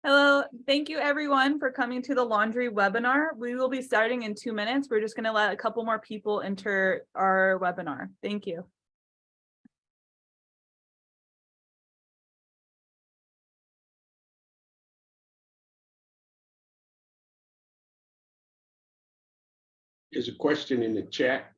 Hello, thank you everyone for coming to the laundry webinar. We will be starting in 2 minutes. We're just going to let a couple more people enter our webinar. Thank you. There's a question in the chat.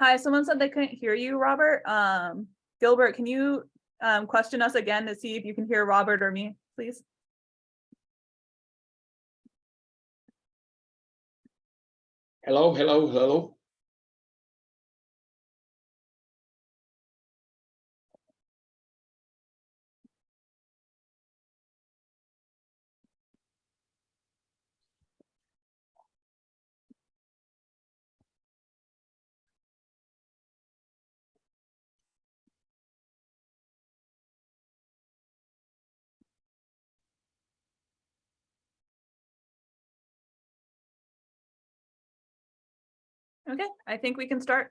Hi, someone said they couldn't hear you, Robert. Gilbert, can you question us again to see if you can hear Robert or me, please? Hello, hello, hello. Okay, I think we can start.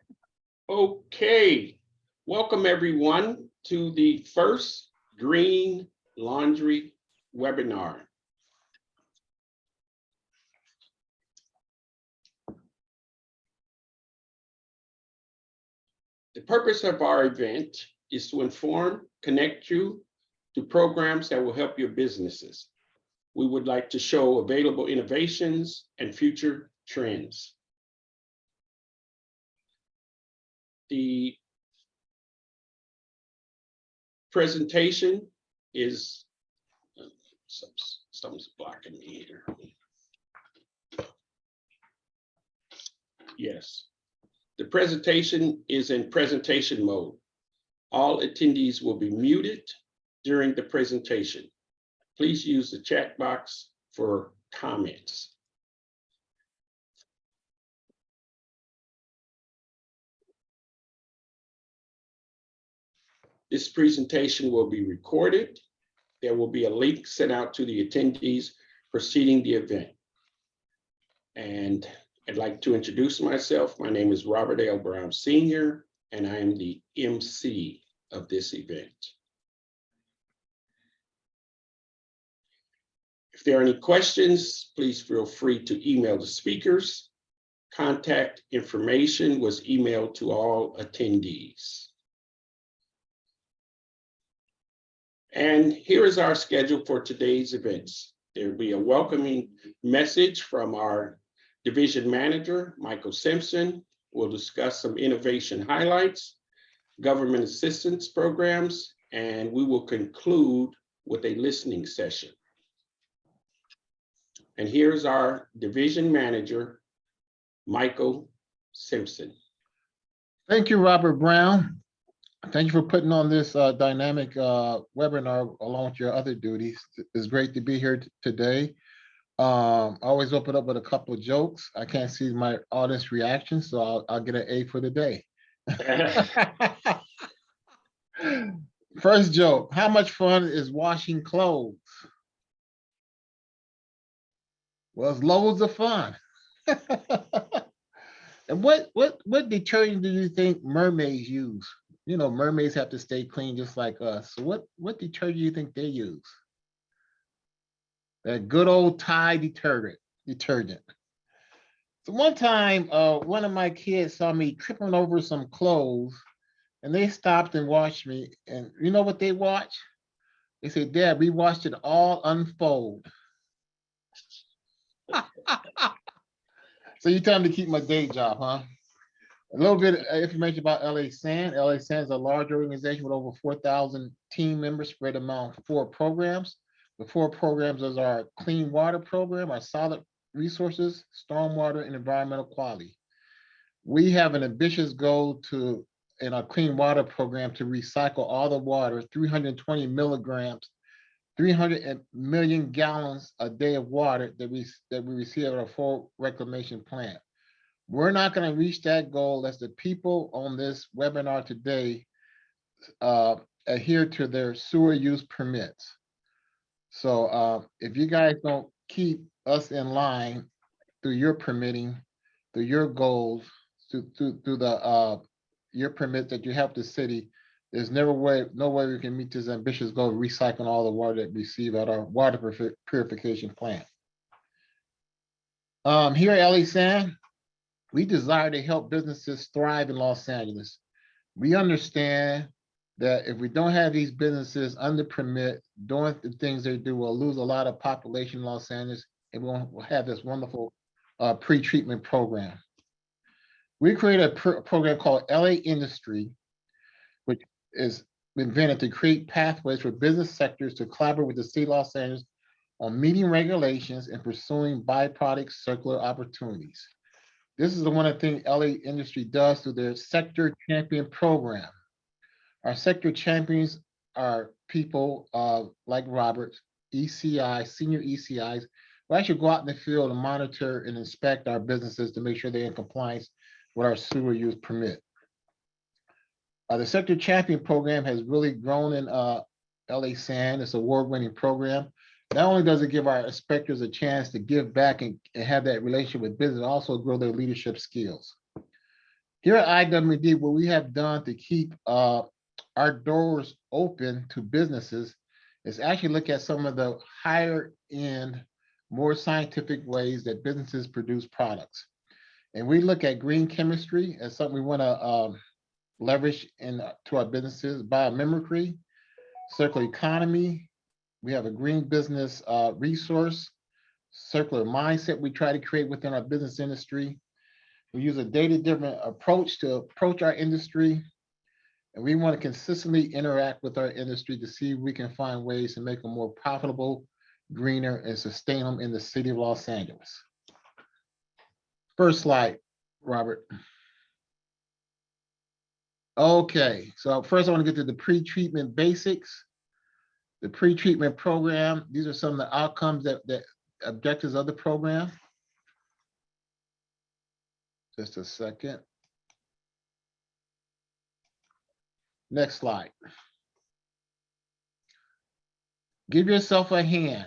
Okay, welcome everyone to the first Green Laundry webinar. The purpose of our event is to inform, connect you to programs that will help your businesses. We would like to show available innovations and future trends. The presentation is, something's blocking me here. Yes, the presentation is in presentation mode. All attendees will be muted during the presentation. Please use the chat box for comments. This presentation will be recorded. There will be a link sent out to the attendees preceding the event. And I'd like to introduce myself. My name is Robert L. Brown Sr., and I am the MC of this event. If there are any questions, please feel free to email the speakers. Contact information was emailed to all attendees. And here is our schedule for today's events. There will be a welcoming message from our division manager, Michael Simpson. We'll discuss some innovation highlights, government assistance programs, and we will conclude with a listening session. And here's our division manager, Michael Simpson. Thank you, Robert Brown. Thank you for putting on this dynamic webinar along with your other duties. It's great to be here today. I always open up with a couple of jokes. I can't see my audience reaction, so I'll get an A for the day. First joke, how much fun is washing clothes? Well, it's loads of fun. And what detergent do you think mermaids use? You know, mermaids have to stay clean just like us. So what detergent do you think they use? That good old Tide detergent. So one time, one of my kids saw me tripping over some clothes, and they stopped and watched me. And you know what they watched? They said, "Dad, we watched it all unfold." So you tell them to keep my day job, huh? A little bit of information about LA San. LA San is a large organization with over 4,000 team members spread among 4 programs. The 4 programs is our clean water program, our solid resources, stormwater, and environmental quality. We have an ambitious goal in our clean water program to recycle all the water, 320 milligrams, 300 million gallons a day of water that we receive at our full reclamation plant. We're not going to reach that goal as the people on this webinar today adhere to their sewer use permits. So if you guys don't keep us in line through your permitting, through your goals, through the your permit that you have the city, there's no way we can meet this ambitious goal of recycling all the water that we receive at our water purification plant. Here at LA San, we desire to help businesses thrive in Los Angeles. We understand that if we don't have these businesses under permit, doing the things they do, we'll lose a lot of population in Los Angeles, and we'll have this wonderful pre-treatment program. We created a program called LA Industry, which is invented to create pathways for business sectors to collaborate with the city of Los Angeles on meeting regulations and pursuing byproduct circular opportunities. This is the one thing LA Industry does through their Sector Champion program. Our sector champions are people like Robert, ECI, senior ECIs, who actually go out in the field and monitor and inspect our businesses to make sure they're in compliance with our sewer use permit. The Sector Champion program has really grown in LA San. It's an award-winning program. Not only does it give our inspectors a chance to give back and have that relationship with business, also grow their leadership skills. Here at IWD, what we have done to keep our doors open to businesses is actually look at some of the higher end, more scientific ways that businesses produce products. And we look at green chemistry as something we want to leverage to our businesses, biomimicry, circular economy. We have a green business resource, circular mindset we try to create within our business industry. We use a data-driven approach to approach our industry. And we want to consistently interact with our industry to see if we can find ways to make them more profitable, greener, and sustain them in the city of Los Angeles. First slide, Robert. Okay, so first I want to get to the pre-treatment basics. The pre-treatment program, these are some of the outcomes that objectives of the program. Just a second. Next slide. Give yourself a hand.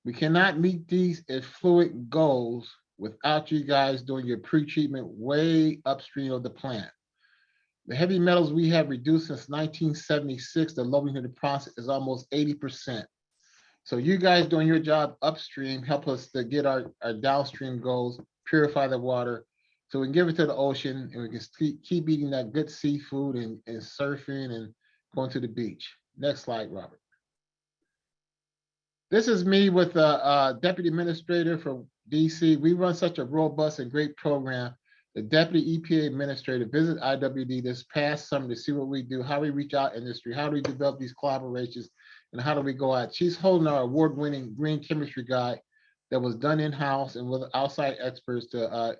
We cannot meet these effluent goals without you guys doing your pre-treatment way upstream of the plant. The heavy metals we have reduced since 1976, the lowering of the process is almost 80%. So you guys doing your job upstream help us to get our downstream goals, purify the water, so we can give it to the ocean and we can keep eating that good seafood and surfing and going to the beach. Next slide, Robert. This is me with the Deputy Administrator for DC. We run such a robust and great program. The Deputy EPA Administrator visited IWD this past summer to see what we do, how we reach out industry, how do we develop these collaborations, and how do we go out. She's holding our award-winning green chemistry guide that was done in-house and with outside experts to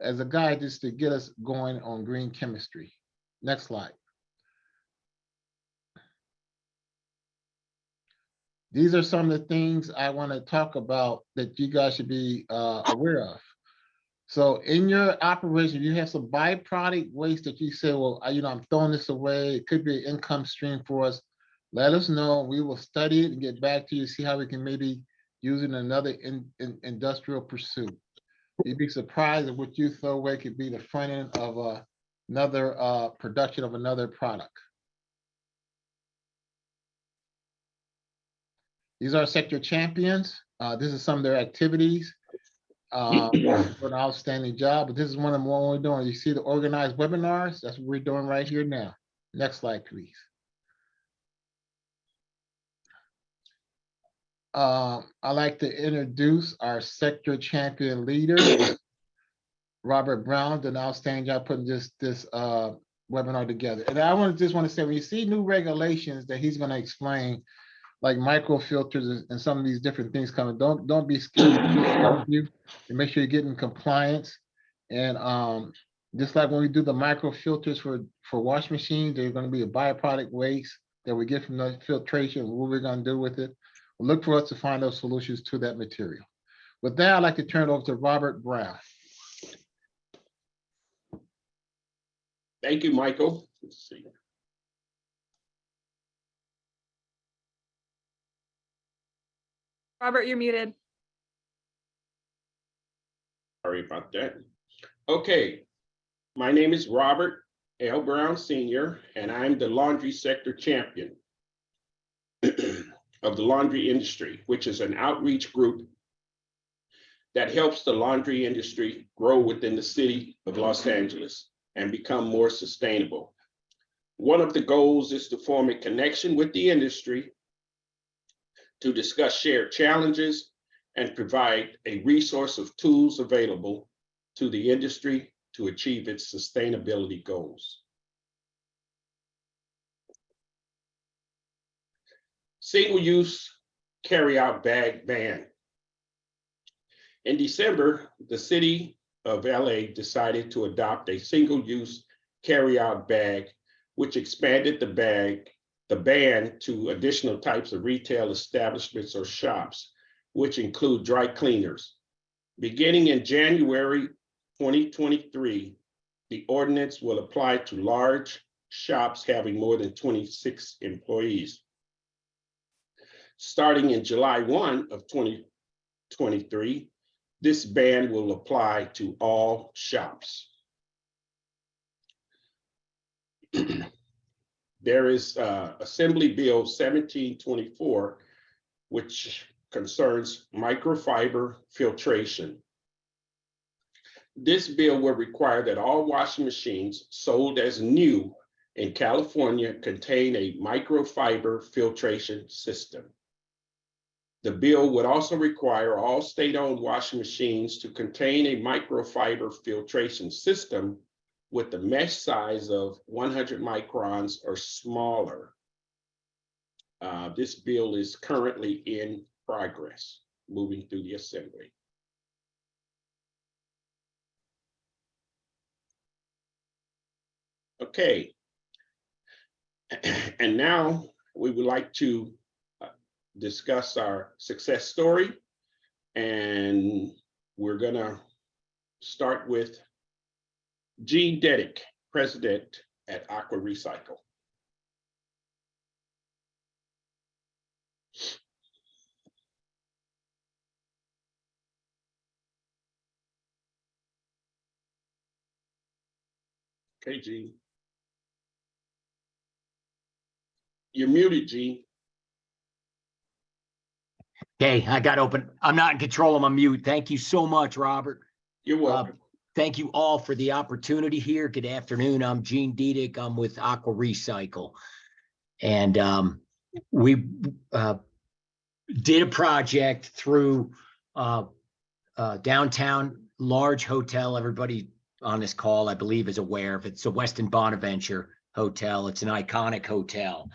as a guide just to get us going on green chemistry. Next slide. These are some of the things I want to talk about that you guys should be aware of. So in your operation, you have some byproduct waste that you say, well, I'm throwing this away. It could be an income stream for us. Let us know. We will study it and get back to you, see how we can maybe use it in another industrial pursuit. You'd be surprised at what you throw away could be the front end of another production of another product. These are sector champions. This is some of their activities. For an outstanding job, but this is one of the more we're doing. You see the organized webinars? That's what we're doing right here now. Next slide, please. I'd like to introduce our sector champion leader, Robert Brown, did an outstanding job putting this webinar together. And I just want to say, when you see new regulations that he's going to explain, like microfilters and some of these different things coming, don't be scared to you and make sure you're getting compliance. And just like when we do the microfilters for wash machines, there's going to be a byproduct waste that we get from the filtration. What we're going to do with it, we'll look for us to find those solutions to that material. With that, I'd like to turn it over to Robert Brown. Thank you, Michael. Let's see. Robert, you're muted. Sorry about that. Okay, my name is Robert L. Brown Sr., and I'm the laundry sector champion of the laundry industry, which is an outreach group that helps the laundry industry grow within the city of Los Angeles and become more sustainable. One of the goals is to form a connection with the industry to discuss shared challenges and provide a resource of tools available to the industry to achieve its sustainability goals. Single-use carryout bag ban. In December, the city of LA decided to adopt a single-use carryout bag, which expanded the ban to additional types of retail establishments or shops, which include dry cleaners. Beginning in January 2023, the ordinance will apply to large shops having more than 26 employees. Starting in July 1 of 2023, this ban will apply to all shops. There is Assembly Bill 1724, which concerns microfiber filtration. This bill will require that all washing machines sold as new in California contain a microfiber filtration system. The bill would also require all state-owned washing machines to contain a microfiber filtration system with the mesh size of 100 microns or smaller. This bill is currently in progress, moving through the assembly. Okay, and now we would like to discuss our success story, and we're gonna start with Gene Dedick, president at Aqua Recycle. Okay, Gene. You're muted, Gene. Okay, I got open. I'm not in control of my mute. Thank you so much, Robert. You're welcome. Thank you all for the opportunity here. Good afternoon. I'm Gene Dedick. I'm with Aqua Recycle. And we did a project through downtown large hotel. Everybody on this call, I believe, is aware of it. It's a Westin Bonaventure hotel. It's an iconic hotel.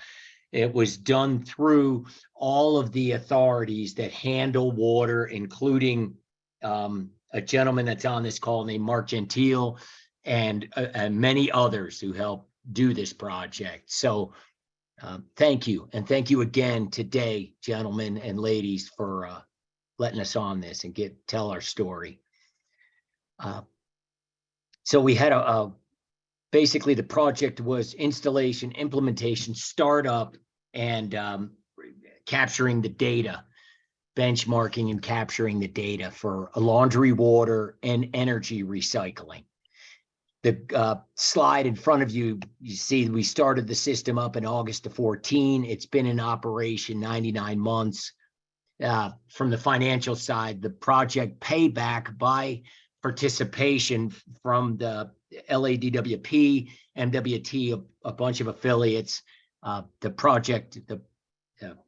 It was done through all of the authorities that handle water, including a gentleman that's on this call named Mark Gentile and many others who helped do this project. So thank you. And thank you again today, gentlemen and ladies, for letting us on this and tell our story. So we had basically the project was installation, implementation, startup, and capturing the data, benchmarking and capturing the data for laundry water and energy recycling. The slide in front of you, you see we started the system up in August of 14. It's been in operation 99 months. From the financial side, the project payback by participation from the LADWP, MWT, a bunch of affiliates. The project, the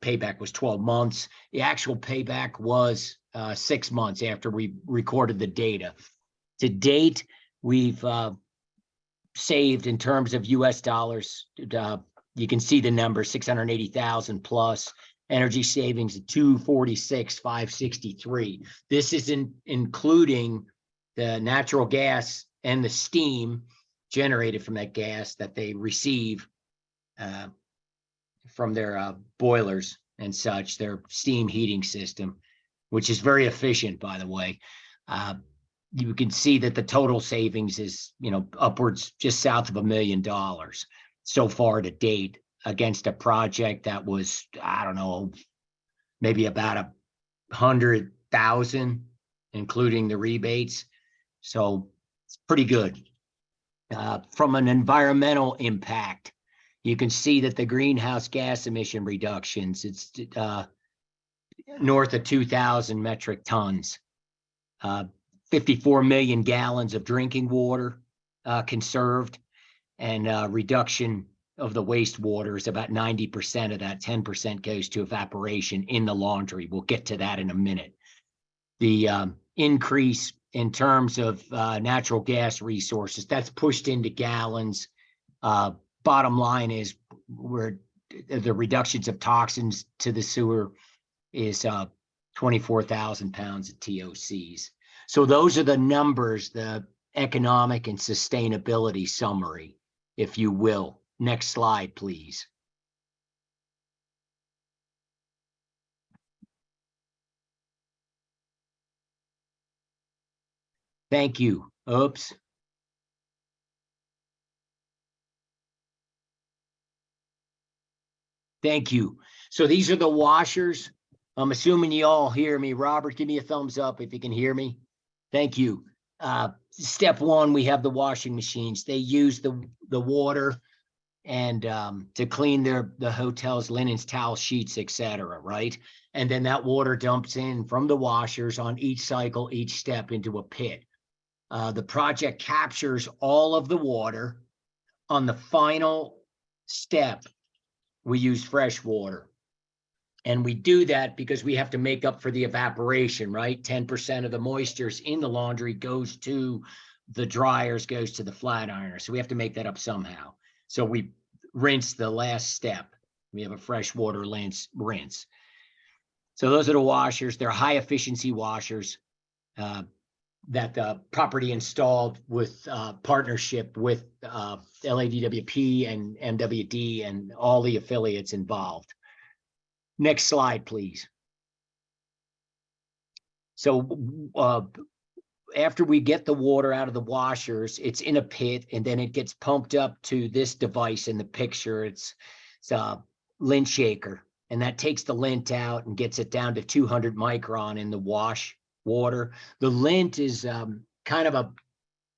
payback was 12 months. The actual payback was 6 months after we recorded the data. To date, we've saved in terms of US dollars. You can see the number, 680,000 plus. Energy savings of 246,563. This isn't including the natural gas and the steam generated from that gas that they receive from their boilers and such, their steam heating system, which is very efficient, by the way. you can see that the total savings is, upwards just south of $1 million so far to date against a project that was, I don't know, maybe about 100,000, including the rebates. So it's pretty good. From an environmental impact, you can see that the greenhouse gas emission reductions, it's north of 2,000 metric tons, 54 million gallons of drinking water conserved, and reduction of the wastewater is about 90% of that. 10% goes to evaporation in the laundry. We'll get to that in a minute. The increase in terms of natural gas resources, that's pushed into gallons. Bottom line is where the reductions of toxins to the sewer is 24,000 pounds of TOCs. So those are the numbers, the economic and sustainability summary, if you will. Next slide, please. Thank you. Oops. Thank you. So these are the washers. I'm assuming you all hear me. Robert, give me a thumbs up if you can hear me. Thank you. Step one, we have the washing machines. They use the water and to clean the hotel's linens, towel sheets, etc. Right? And then that water dumps in from the washers on each cycle, each step into a pit. The project captures all of the water. On the final step, we use fresh water. And we do that because we have to make up for the evaporation, right? 10% of the moistures in the laundry goes to the dryers, goes to the flat ironer. So we have to make that up somehow. So we rinse the last step. We have a fresh water rinse. So those are the washers. They're high efficiency washers that the property installed with partnership with LADWP and MWD and all the affiliates involved. Next slide, please. So after we get the water out of the washers, it's in a pit, and then it gets pumped up to this device in the picture. It's a lint shaker, and that takes the lint out and gets it down to 200 micron in the wash water. The lint is kind of a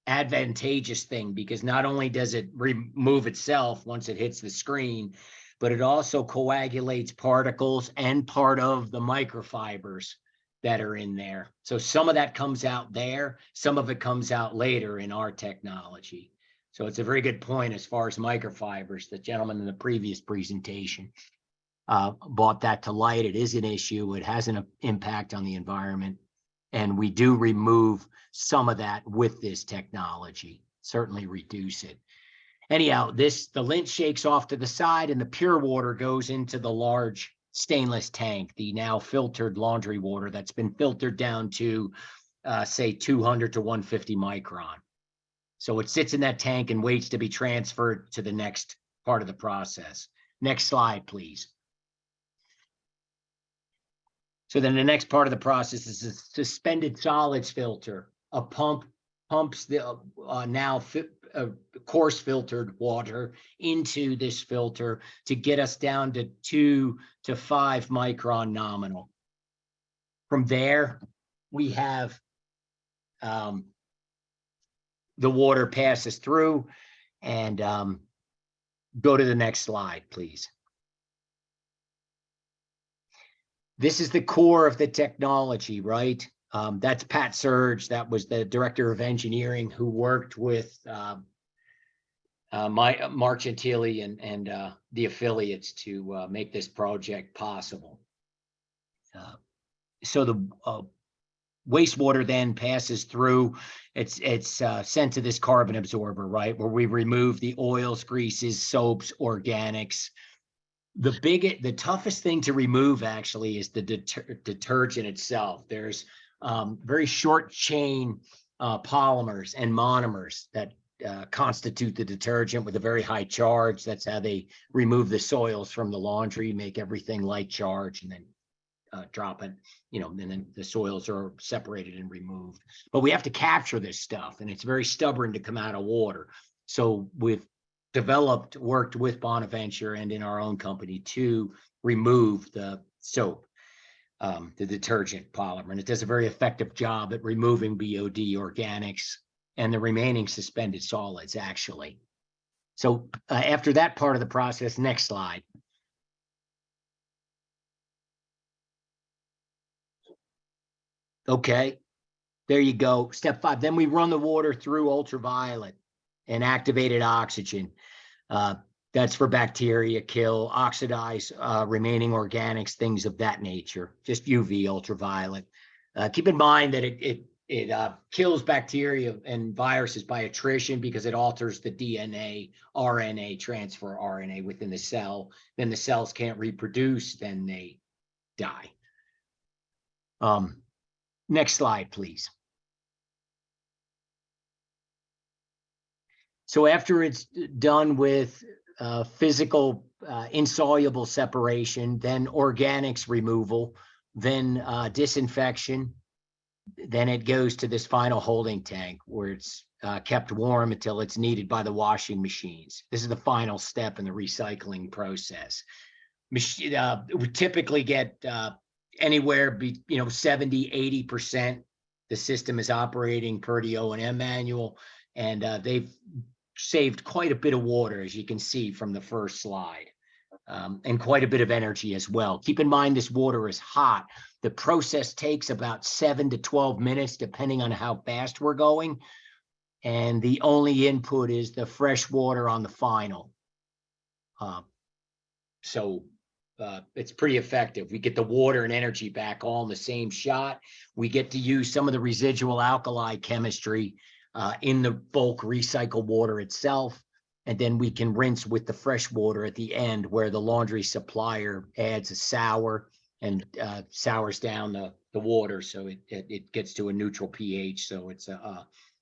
advantageous thing because not only does it remove itself once it hits the screen, but it also coagulates particles and part of the microfibers that are in there. So some of that comes out there, some of it comes out later in our technology. So it's a very good point as far as microfibers. The gentleman in the previous presentation brought that to light. It is an issue. It has an impact on the environment. And we do remove some of that with this technology, certainly reduce it. Anyhow, the lint shakes off to the side and the pure water goes into the large stainless tank, the now filtered laundry water that's been filtered down to, say, 200 to 150 micron. So it sits in that tank and waits to be transferred to the next part of the process. Next slide, please. So then the next part of the process is a suspended solids filter. A pump pumps the coarse filtered water into this filter to get us down to 2 to 5 micron nominal. From there, we have the water passes through, and go to the next slide, please. This is the core of the technology, right? That's Pat Surge. That was the director of engineering who worked with Mark Gentili and the affiliates to make this project possible. So the wastewater then passes through. It's sent to this carbon absorber, right, where we remove the oils, greases, soaps, organics. The toughest thing to remove actually is the detergent itself. There's very short chain polymers and monomers that constitute the detergent with a very high charge. That's how they remove the soils from the laundry, make everything light charge, and then drop it, and then the soils are separated and removed. But we have to capture this stuff, and it's very stubborn to come out of water. So we've worked with Bonaventure and in our own company to remove the soap, the detergent polymer, and it does a very effective job at removing BOD organics and the remaining suspended solids, actually. So after that part of the process, next slide. Okay, there you go. Step 5. Then we run the water through ultraviolet and activated oxygen. That's for bacteria kill, oxidize remaining organics, things of that nature. Just UV ultraviolet. Keep in mind that it kills bacteria and viruses by attrition because it alters the DNA, RNA transfer RNA within the cell. Then the cells can't reproduce, then they die. Next slide, please. So after it's done with physical insoluble separation, then organics removal, then disinfection, then it goes to this final holding tank where it's kept warm until it's needed by the washing machines. This is the final step in the recycling process. We typically get anywhere 70–80%. The system is operating per the O&M manual, and they've saved quite a bit of water, as you can see from the first slide, and quite a bit of energy as well. Keep in mind, this water is hot. The process takes about 7 to 12 minutes, depending on how fast we're going. And the only input is the fresh water on the final. It's pretty effective. We get the water and energy back all in the same shot. We get to use some of the residual alkali chemistry in the bulk recycled water itself. And then we can rinse with the fresh water at the end, where the laundry supplier adds a sour and sours down the water, so it gets to a neutral pH, so it's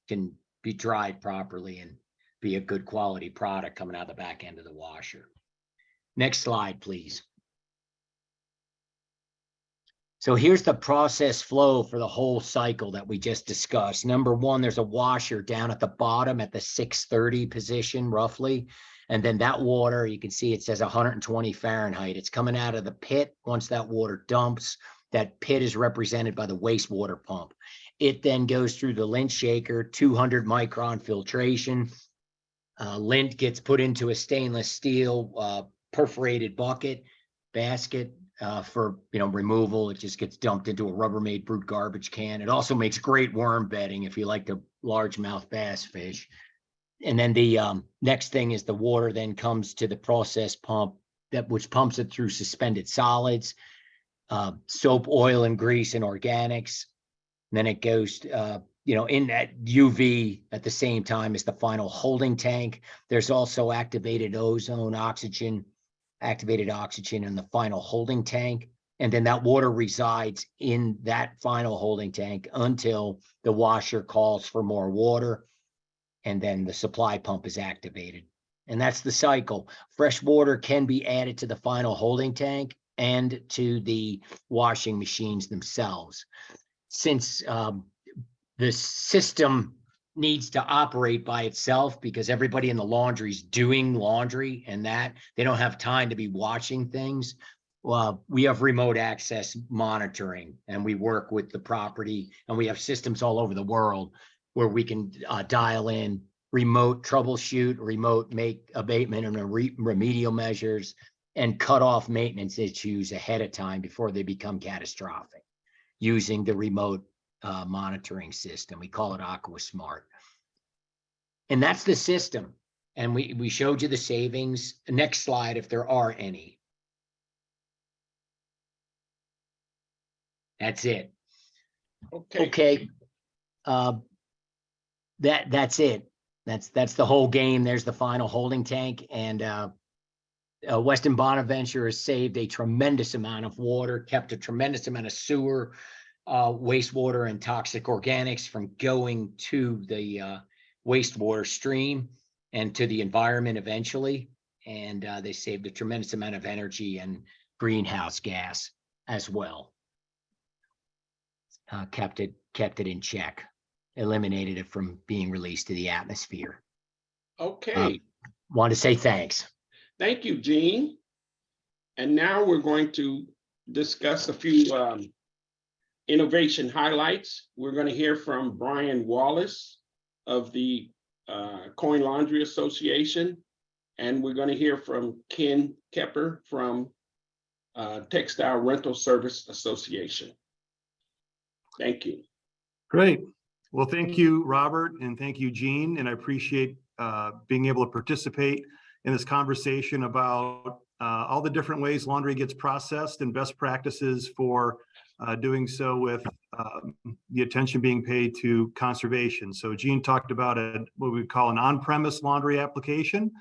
can be dried properly and be a good quality product coming out the back end of the washer. Next slide, please. So here's the process flow for the whole cycle that we just discussed. Number one, there's a washer down at the bottom at the 630 position, roughly. And then that water, you can see it says 120 Fahrenheit. It's coming out of the pit. Once that water dumps, that pit is represented by the wastewater pump. It then goes through the lint shaker, 200 micron filtration. Lint gets put into a stainless steel perforated basket. For removal. It just gets dumped into a Rubbermaid brute garbage can. It also makes great worm bedding if you like the largemouth bass fish. And then the next thing is the water then comes to the process pump, which pumps it through suspended solids, soap, oil, and grease, and organics. And then it goes in that UV at the same time as the final holding tank. There's also activated oxygen in the final holding tank. And then that water resides in that final holding tank until the washer calls for more water. And then the supply pump is activated. And that's the cycle. Fresh water can be added to the final holding tank and to the washing machines themselves. Since the system needs to operate by itself because everybody in the laundry is doing laundry and that they don't have time to be watching things. Well, we have remote access monitoring, and we work with the property, and we have systems all over the world where we can dial in remote troubleshoot, remote make abatement and remedial measures, and cut off maintenance issues ahead of time before they become catastrophic using the remote monitoring system. We call it AquaSmart. And that's the system. And we showed you the savings. Next slide, if there are any. That's it. Okay. That's it. That's the whole game. There's the final holding tank. And Weston Bonaventure has saved a tremendous amount of water, kept a tremendous amount of sewer, wastewater, and toxic organics from going to the wastewater stream and to the environment eventually. And they saved a tremendous amount of energy and greenhouse gas as well. kept it in check, eliminated it from being released to the atmosphere. Okay, Want to say thanks. thank you, Gene. And now we're going to discuss a few innovation highlights. We're going to hear from Brian Wallace of the Coin Laundry Association, and we're going to hear from Ken Kepper from Textile Rental Service Association. Thank you. Great. Well, thank you, Robert, and thank you, Gene. And I appreciate being able to participate in this conversation about all the different ways laundry gets processed and best practices for doing so with the attention being paid to conservation. So Gene talked about what we call an on-premise laundry application.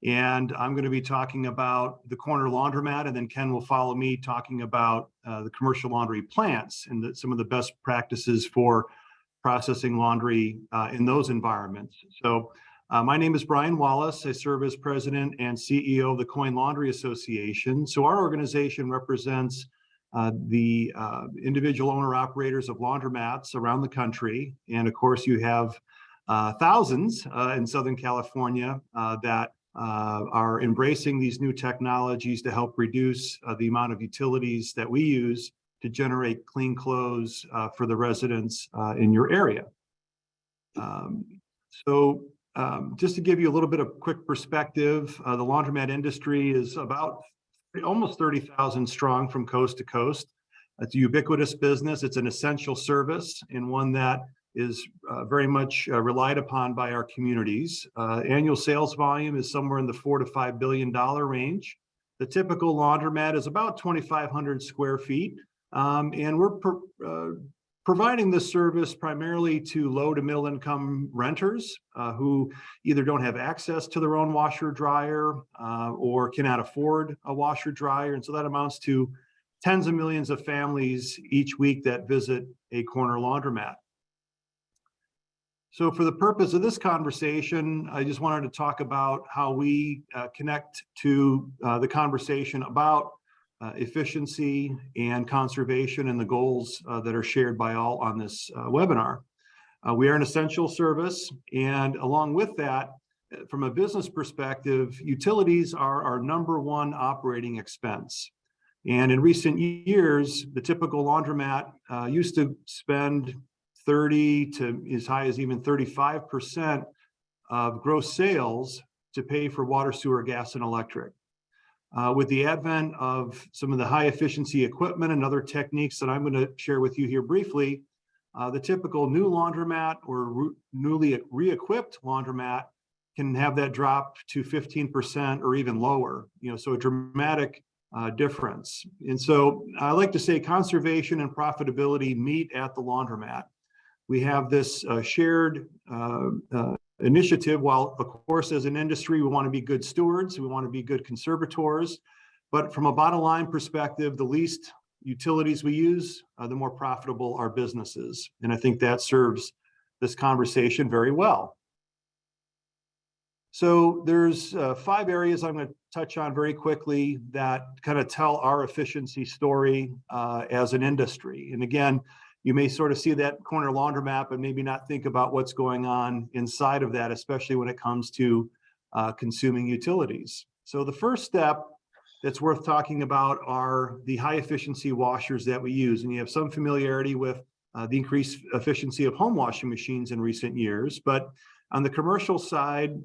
And I'm going to be talking about the corner laundromat, and then Ken will follow me talking about the commercial laundry plants and some of the best practices for processing laundry in those environments. So my name is Brian Wallace. I serve as president and CEO of the Coin Laundry Association. So our organization represents the individual owner operators of laundromats around the country. And of course, you have thousands in Southern California that are embracing these new technologies to help reduce the amount of utilities that we use to generate clean clothes for the residents in your area. Just to give you a little bit of quick perspective, the laundromat industry is about almost 30,000 strong from coast to coast. It's a ubiquitous business. It's an essential service and one that is very much relied upon by our communities. Annual sales volume is somewhere in the $4 to $5 billion range. The typical laundromat is about 2,500 square feet. And we're providing this service primarily to low to middle income renters who either don't have access to their own washer dryer or cannot afford a washer dryer. And so that amounts to tens of millions of families each week that visit a corner laundromat. So for the purpose of this conversation, I just wanted to talk about how we connect to the conversation about efficiency and conservation and the goals that are shared by all on this webinar. We are an essential service, and along with that, from a business perspective, utilities are our #1 operating expense. And in recent years, the typical laundromat used to spend 30 to as high as even 35% of gross sales to pay for water, sewer, gas, and electric. With the advent of some of the high efficiency equipment and other techniques that I'm going to share with you here briefly, the typical new laundromat or newly re-equipped laundromat can have that drop to 15% or even lower, so a dramatic difference. And so I like to say conservation and profitability meet at the laundromat. We have this shared initiative. While, of course, as an industry, we want to be good stewards, we want to be good conservators, but from a bottom line perspective, the least utilities we use, the more profitable our business is. And I think that serves this conversation very well. So there's 5 areas I'm going to touch on very quickly that kind of tell our efficiency story as an industry. And again, you may sort of see that corner laundromat, but maybe not think about what's going on inside of that, especially when it comes to consuming utilities. So the first step that's worth talking about are the high efficiency washers that we use. And you have some familiarity with the increased efficiency of home washing machines in recent years. But on the commercial side,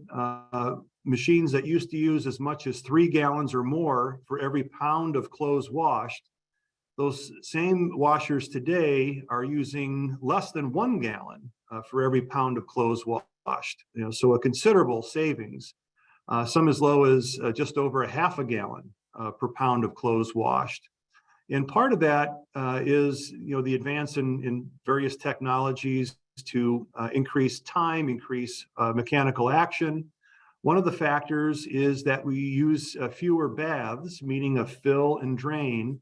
machines that used to use as much as 3 gallons or more for every pound of clothes washed, those same washers today are using less than 1 gallon for every pound of clothes washed. So a considerable savings. Some as low as just over ½ gallon per pound of clothes washed. And part of that is the advance in various technologies to increase time, increase mechanical action. One of the factors is that we use fewer baths, meaning a fill and drain,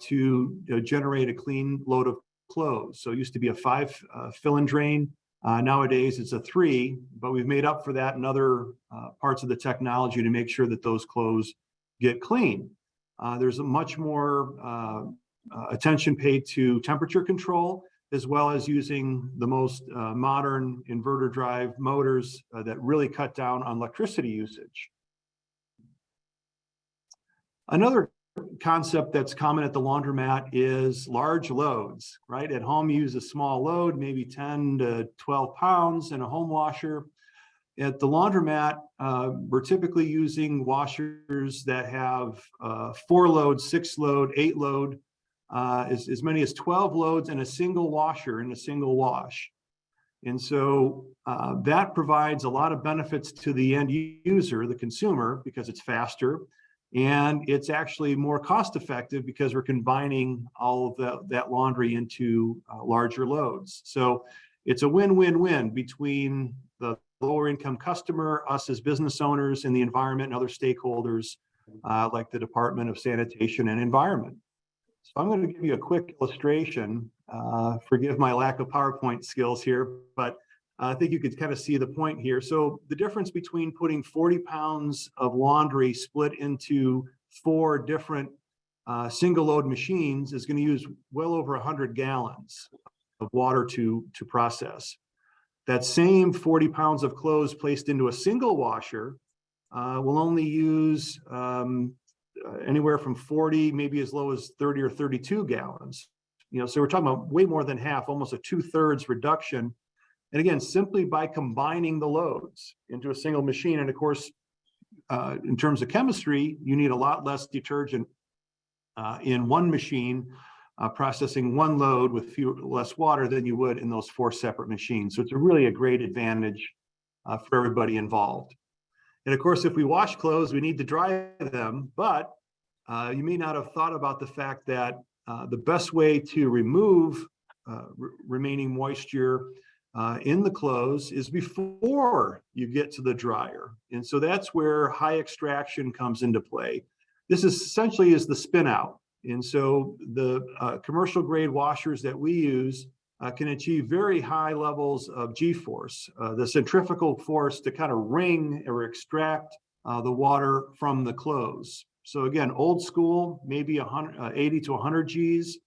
to generate a clean load of clothes. So it used to be a 5 fill and drain. Nowadays it's a 3, but we've made up for that in other parts of the technology to make sure that those clothes get clean. There's a much more attention paid to temperature control, as well as using the most modern inverter drive motors that really cut down on electricity usage. Another concept that's common at the laundromat is large loads, right? At home, you use a small load, maybe 10 to 12 pounds in a home washer. At the laundromat, we're typically using washers that have 4 load, 6 load, 8 load, as many as 12 loads in a single washer in a single wash. And so that provides a lot of benefits to the end user, the consumer, because it's faster. And it's actually more cost effective because we're combining all of that laundry into larger loads. So it's a win-win-win between the lower income customer, us as business owners, and the environment and other stakeholders like the Department of Sanitation and Environment. So I'm going to give you a quick illustration. Forgive my lack of PowerPoint skills here, but I think you could kind of see the point here. So the difference between putting 40 pounds of laundry split into 4 different single load machines is going to use well over 100 gallons of water to process. That same 40 pounds of clothes placed into a single washer will only use anywhere from 40, maybe as low as 30 or 32 gallons. You know, so we're talking about way more than half, almost a 2/3 reduction. And again, simply by combining the loads into a single machine. And of course, in terms of chemistry, you need a lot less detergent in one machine processing one load with less water than you would in those 4 separate machines. So it's really a great advantage for everybody involved. And of course, if we wash clothes, we need to dry them, but you may not have thought about the fact that the best way to remove remaining moisture in the clothes is before you get to the dryer. And so that's where high extraction comes into play. This is essentially is the spin out. And so the commercial grade washers that we use can achieve very high levels of G-force, the centrifugal force to kind of wring or extract the water from the clothes. So again, old school, maybe 80 to 100 Gs.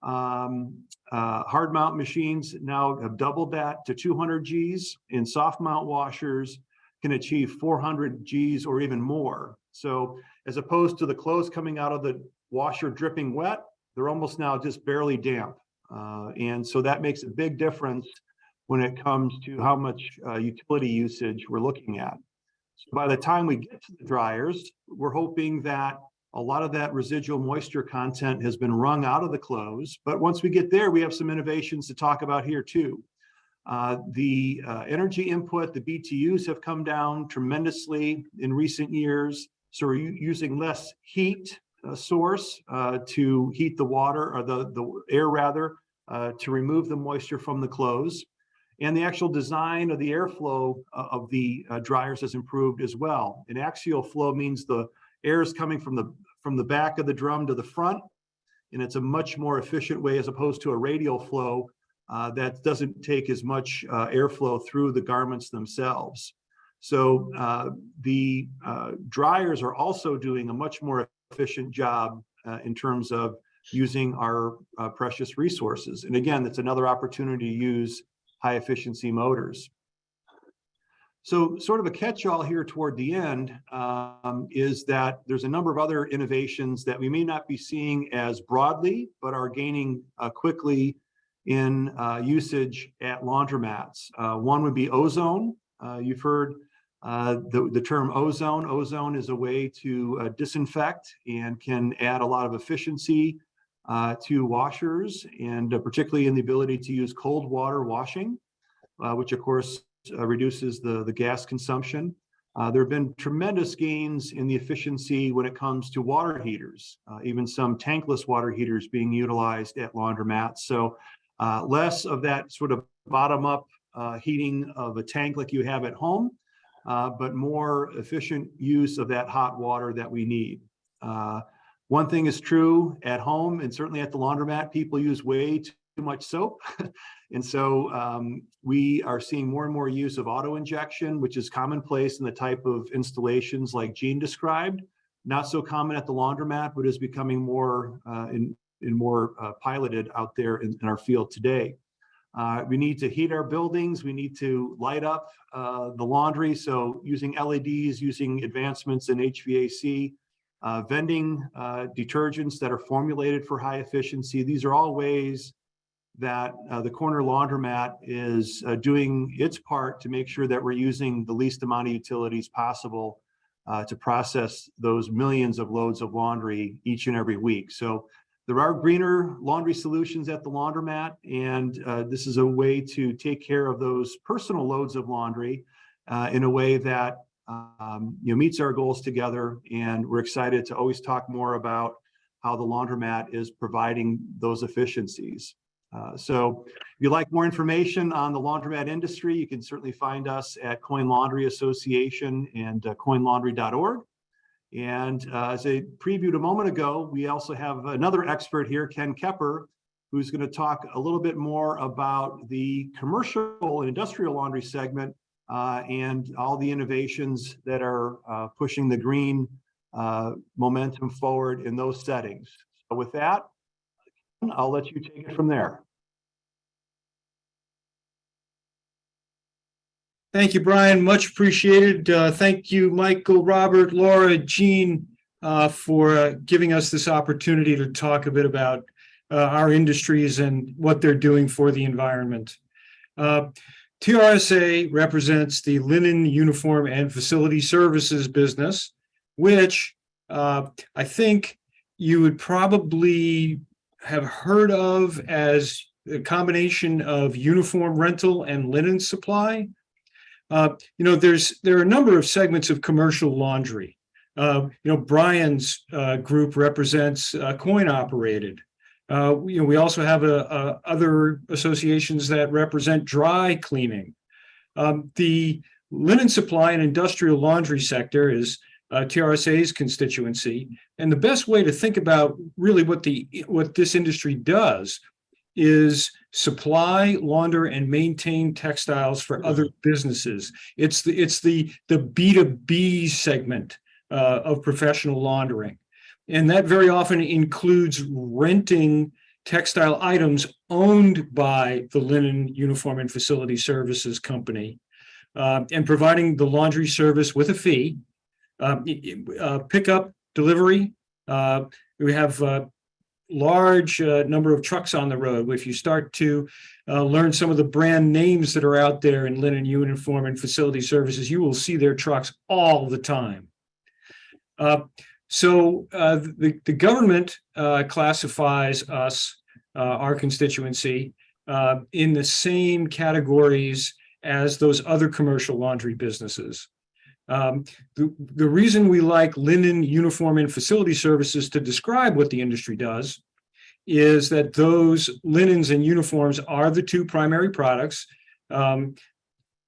Hard mount machines now have doubled that to 200 Gs, and soft mount washers can achieve 400 Gs or even more. So as opposed to the clothes coming out of the washer dripping wet, they're almost now just barely damp. And so that makes a big difference when it comes to how much utility usage we're looking at. So by the time we get to the dryers, we're hoping that a lot of that residual moisture content has been wrung out of the clothes. But once we get there, we have some innovations to talk about here too. The energy input, the BTUs have come down tremendously in recent years. So we're using less heat source to heat the water, or the air rather, to remove the moisture from the clothes. And the actual design of the airflow of the dryers has improved as well. An axial flow means the air is coming from the back of the drum to the front, and it's a much more efficient way as opposed to a radial flow that doesn't take as much airflow through the garments themselves. So the dryers are also doing a much more efficient job in terms of using our precious resources. And again, that's another opportunity to use high efficiency motors. So sort of a catch-all here toward the end is that there's a number of other innovations that we may not be seeing as broadly, but are gaining quickly in usage at laundromats. One would be ozone. You've heard the term ozone. Ozone is a way to disinfect and can add a lot of efficiency to washers, and particularly in the ability to use cold water washing, which of course reduces the gas consumption. There have been tremendous gains in the efficiency when it comes to water heaters, even some tankless water heaters being utilized at laundromats. So less of that sort of bottom-up heating of a tank like you have at home, but more efficient use of that hot water that we need. One thing is true at home, and certainly at the laundromat, people use way too much soap. And so we are seeing more and more use of auto injection, which is commonplace in the type of installations like Gene described. Not so common at the laundromat, but is becoming more and more piloted out there in our field today. We need to heat our buildings. We need to light up the laundry. So using LEDs, using advancements in HVAC, vending detergents that are formulated for high efficiency. These are all ways that the corner laundromat is doing its part to make sure that we're using the least amount of utilities possible to process those millions of loads of laundry each and every week. So there are greener laundry solutions at the laundromat, and this is a way to take care of those personal loads of laundry in a way that meets our goals together. And we're excited to always talk more about how the laundromat is providing those efficiencies. So if you'd like more information on the laundromat industry, you can certainly find us at Coin Laundry Association and coinlaundry.org. And as I previewed a moment ago, we also have another expert here, Ken Kepper, who's going to talk a little bit more about the commercial and industrial laundry segment and all the innovations that are pushing the green momentum forward in those settings. So with that, I'll let you take it from there. Thank you, Brian. Much appreciated. Thank you, Michael, Robert, Laura, Jean, for giving us this opportunity to talk a bit about our industries and what they're doing for the environment. TRSA represents the Linen, Uniform, and Facility Services business, which I think you would probably have heard of as a combination of uniform rental and linen supply. There are a number of segments of commercial laundry. Brian's group represents coin operated. We also have other associations that represent dry cleaning. The linen supply and industrial laundry sector is TRSA's constituency. And the best way to think about really what this industry does is supply, launder, and maintain textiles for other businesses. It's the B2B segment of professional laundering. And that very often includes renting textile items owned by the Linen, Uniform, and Facility Services Company and providing the laundry service with a fee, pickup, delivery. We have large number of trucks on the road. If you start to learn some of the brand names that are out there in Linen, Uniform, and Facility Services, you will see their trucks all the time. So the government classifies us, our constituency, in the same categories as those other commercial laundry businesses. The reason we like Linen, Uniform, and Facility Services to describe what the industry does is that those linens and uniforms are the two primary products.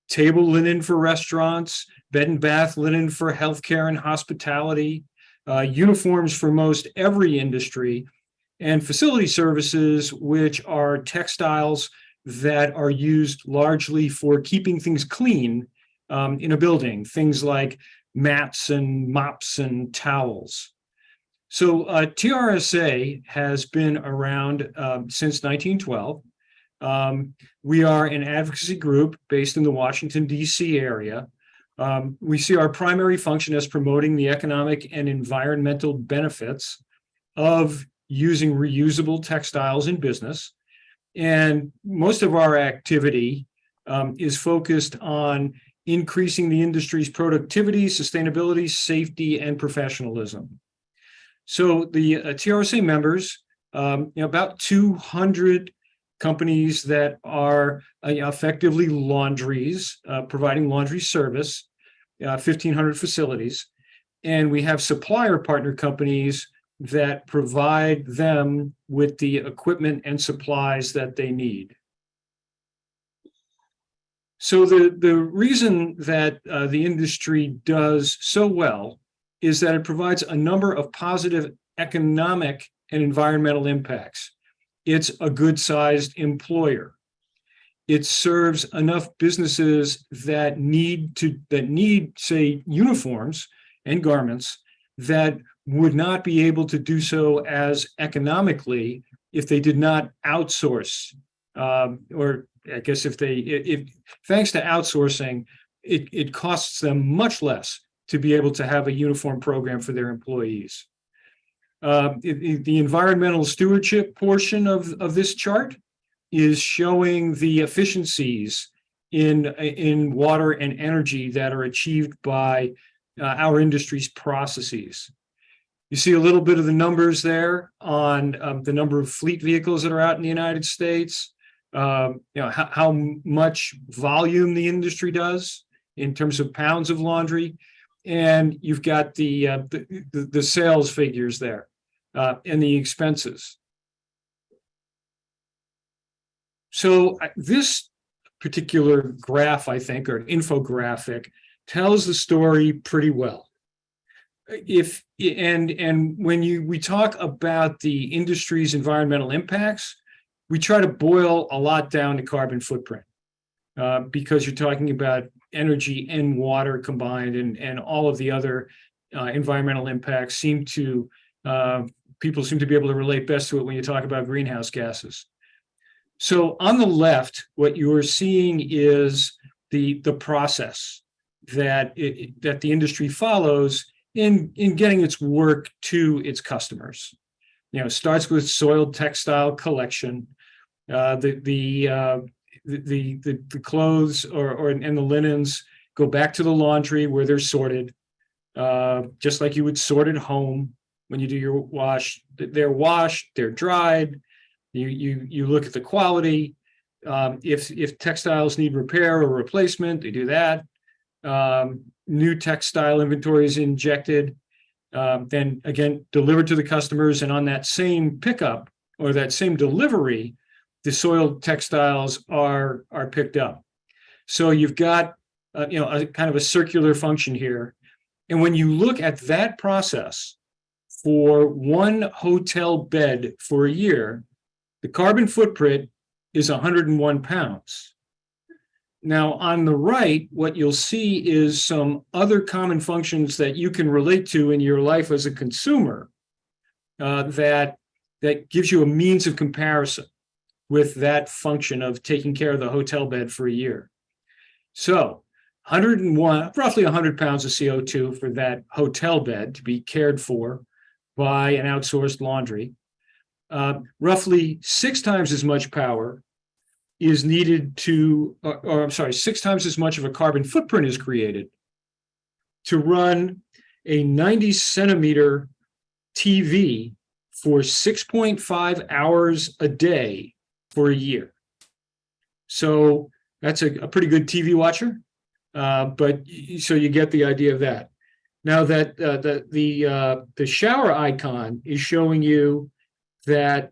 Table linen for restaurants, bed and bath linen for healthcare and hospitality, uniforms for most every industry, and facility services, which are textiles that are used largely for keeping things clean in a building, things like mats and mops and towels. So TRSA has been around since 1912. We are an advocacy group based in the Washington, D.C. area. We see our primary function as promoting the economic and environmental benefits of using reusable textiles in business. And most of our activity is focused on increasing the industry's productivity, sustainability, safety, and professionalism. So the TRSA members, about 200 companies that are effectively laundries, providing laundry service, 1,500 facilities. And we have supplier partner companies that provide them with the equipment and supplies that they need. So the reason that the industry does so well is that it provides a number of positive economic and environmental impacts. It's a good-sized employer. It serves enough businesses that need, say, uniforms and garments that would not be able to do so as economically if they did not outsource. Or I guess if thanks to outsourcing, it costs them much less to be able to have a uniform program for their employees. The environmental stewardship portion of this chart is showing the efficiencies in water and energy that are achieved by our industry's processes. You see a little bit of the numbers there on the number of fleet vehicles that are out in the United States, how much volume the industry does in terms of pounds of laundry. And you've got the sales figures there and the expenses. So this particular graph, I think, or infographic, tells the story pretty well. When we talk about the industry's environmental impacts, we try to boil a lot down to carbon footprint because you're talking about energy and water combined, and all of the other environmental impacts people seem to be able to relate best to it when you talk about greenhouse gases. So on the left, what you are seeing is the process that the industry follows in getting its work to its customers. It starts with soiled textile collection, the clothes and the linens go back to the laundry where they're sorted, just like you would sort at home when you do your wash. They're washed, they're dried. You look at the quality. If textiles need repair or replacement, they do that. New textile inventory is injected, then again delivered to the customers, and on that same pickup or that same delivery, the soiled textiles are picked up. So you've got a kind of a circular function here. And when you look at that process for one hotel bed for a year, the carbon footprint is 101 pounds. Now, on the right, what you'll see is some other common functions that you can relate to in your life as a consumer that gives you a means of comparison with that function of taking care of the hotel bed for a year. So 101, roughly 100 pounds of CO2 for that hotel bed to be cared for by an outsourced laundry. Roughly 6 times as much power is needed 6 times as much of a carbon footprint is created to run a 90 centimeter TV for 6.5 hours a day for a year. So that's a pretty good TV watcher, but so you get the idea of that. Now that the shower icon is showing you that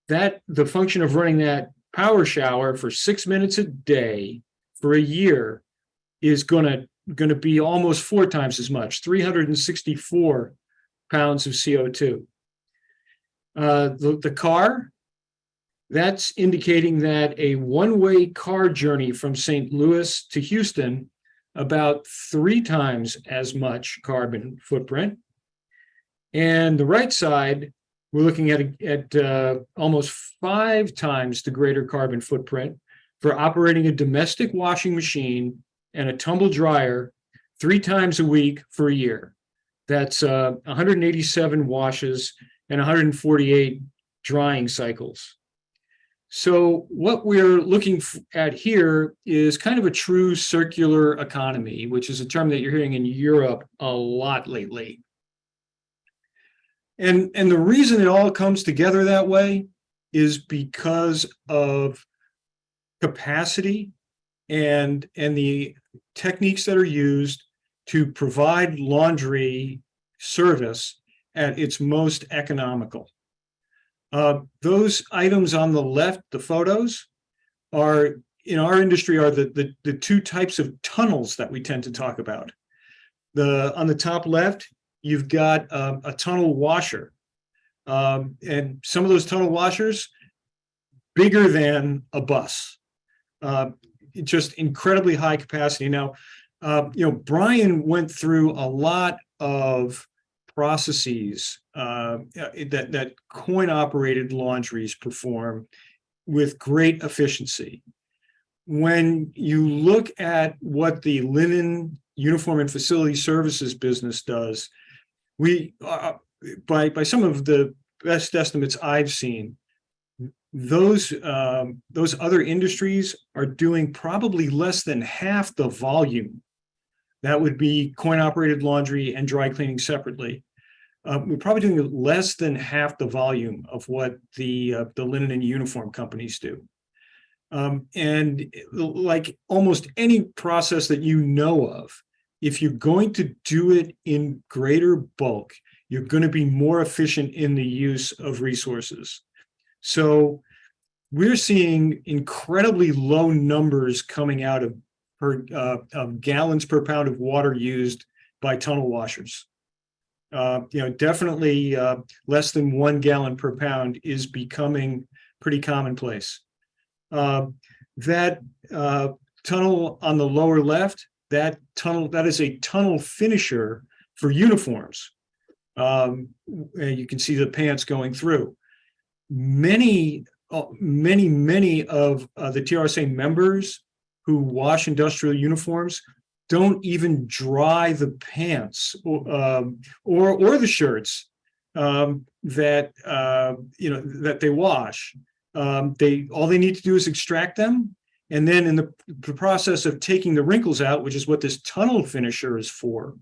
the function of running that power shower for 6 minutes a day for a year is going to be almost 4 times as much, 364 pounds of CO2. The car, that's indicating that a one-way car journey from St. Louis to Houston, about 3 times as much carbon footprint. And the right side, we're looking at almost 5 times the greater carbon footprint for operating a domestic washing machine and a tumble dryer 3 times a week for a year. That's 187 washes and 148 drying cycles. So what we're looking at here is kind of a true circular economy, which is a term that you're hearing in Europe a lot lately. And the reason it all comes together that way is because of capacity and the techniques that are used to provide laundry service at its most economical. Those items on the left, the photos, are in our industry are the 2 types of tunnels that we tend to talk about. On the top left, you've got a tunnel washer, and some of those tunnel washers bigger than a bus, just incredibly high capacity. Now, Brian went through a lot of processes that coin-operated laundries perform with great efficiency. When you look at what the linen, uniform, and facility services business does, we, by some of the best estimates I've seen, those other industries are doing probably less than half the volume. That would be coin-operated laundry and dry cleaning separately. We're probably doing less than half the volume of what the linen and uniform companies do. And like almost any process that you know of, if you're going to do it in greater bulk, you're going to be more efficient in the use of resources. So we're seeing incredibly low numbers coming out of gallons per pound of water used by tunnel washers. Definitely less than 1 gallon per pound is becoming pretty commonplace. That tunnel on the lower left, that is a tunnel finisher for uniforms. You can see the pants going through. Many of the TRSA members who wash industrial uniforms don't even dry the pants or the shirts that they wash. All they need to do is extract them, and then in the process of taking the wrinkles out, which is what this tunnel finisher is for,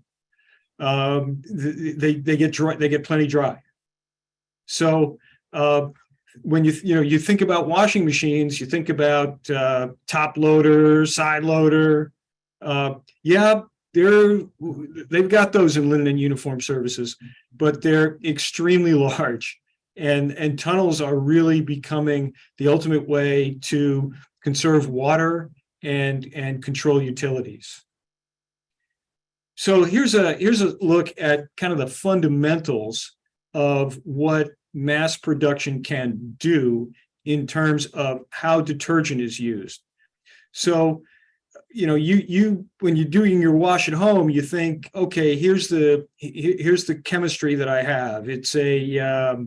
they get plenty dry. So when you think about washing machines, you think about top loader, side loader. They've got those in linen and uniform services, but they're extremely large. And tunnels are really becoming the ultimate way to conserve water and control utilities. So here's a look at kind of the fundamentals of what mass production can do in terms of how detergent is used. So, you when you're doing your wash at home, you think, okay, here's the chemistry that I have. It's a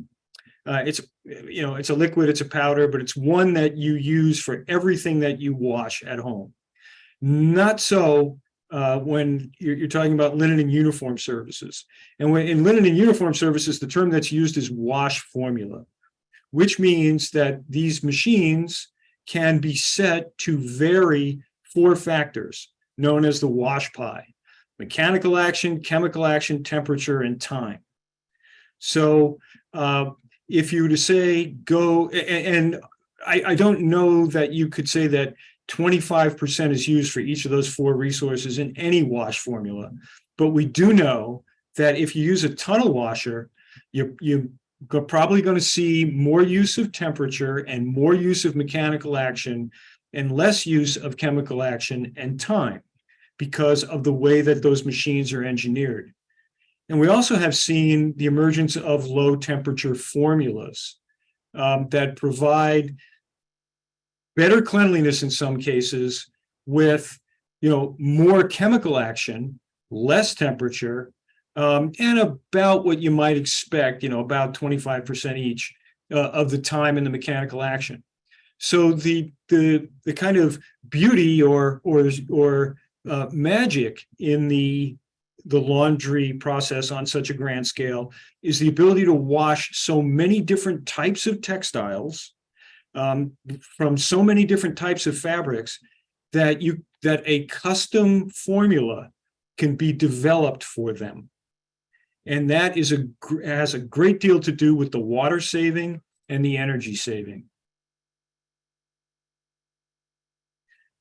liquid, it's a powder, but it's one that you use for everything that you wash at home. Not so when you're talking about linen and uniform services. And when in linen and uniform services, the term that's used is wash formula, which means that these machines can be set to vary 4 factors known as the wash pie: mechanical action, chemical action, temperature, and time. So if you were to say go, and I don't know that you could say that 25% is used for each of those 4 resources in any wash formula, but we do know that if you use a tunnel washer, you're probably going to see more use of temperature and more use of mechanical action and less use of chemical action and time because of the way that those machines are engineered. And we also have seen the emergence of low temperature formulas that provide better cleanliness in some cases with more chemical action, less temperature, and about what you might expect, about 25% each of the time in the mechanical action. So the kind of beauty or magic in the laundry process on such a grand scale is the ability to wash so many different types of textiles from so many different types of fabrics that a custom formula can be developed for them. And that has a great deal to do with the water saving and the energy saving.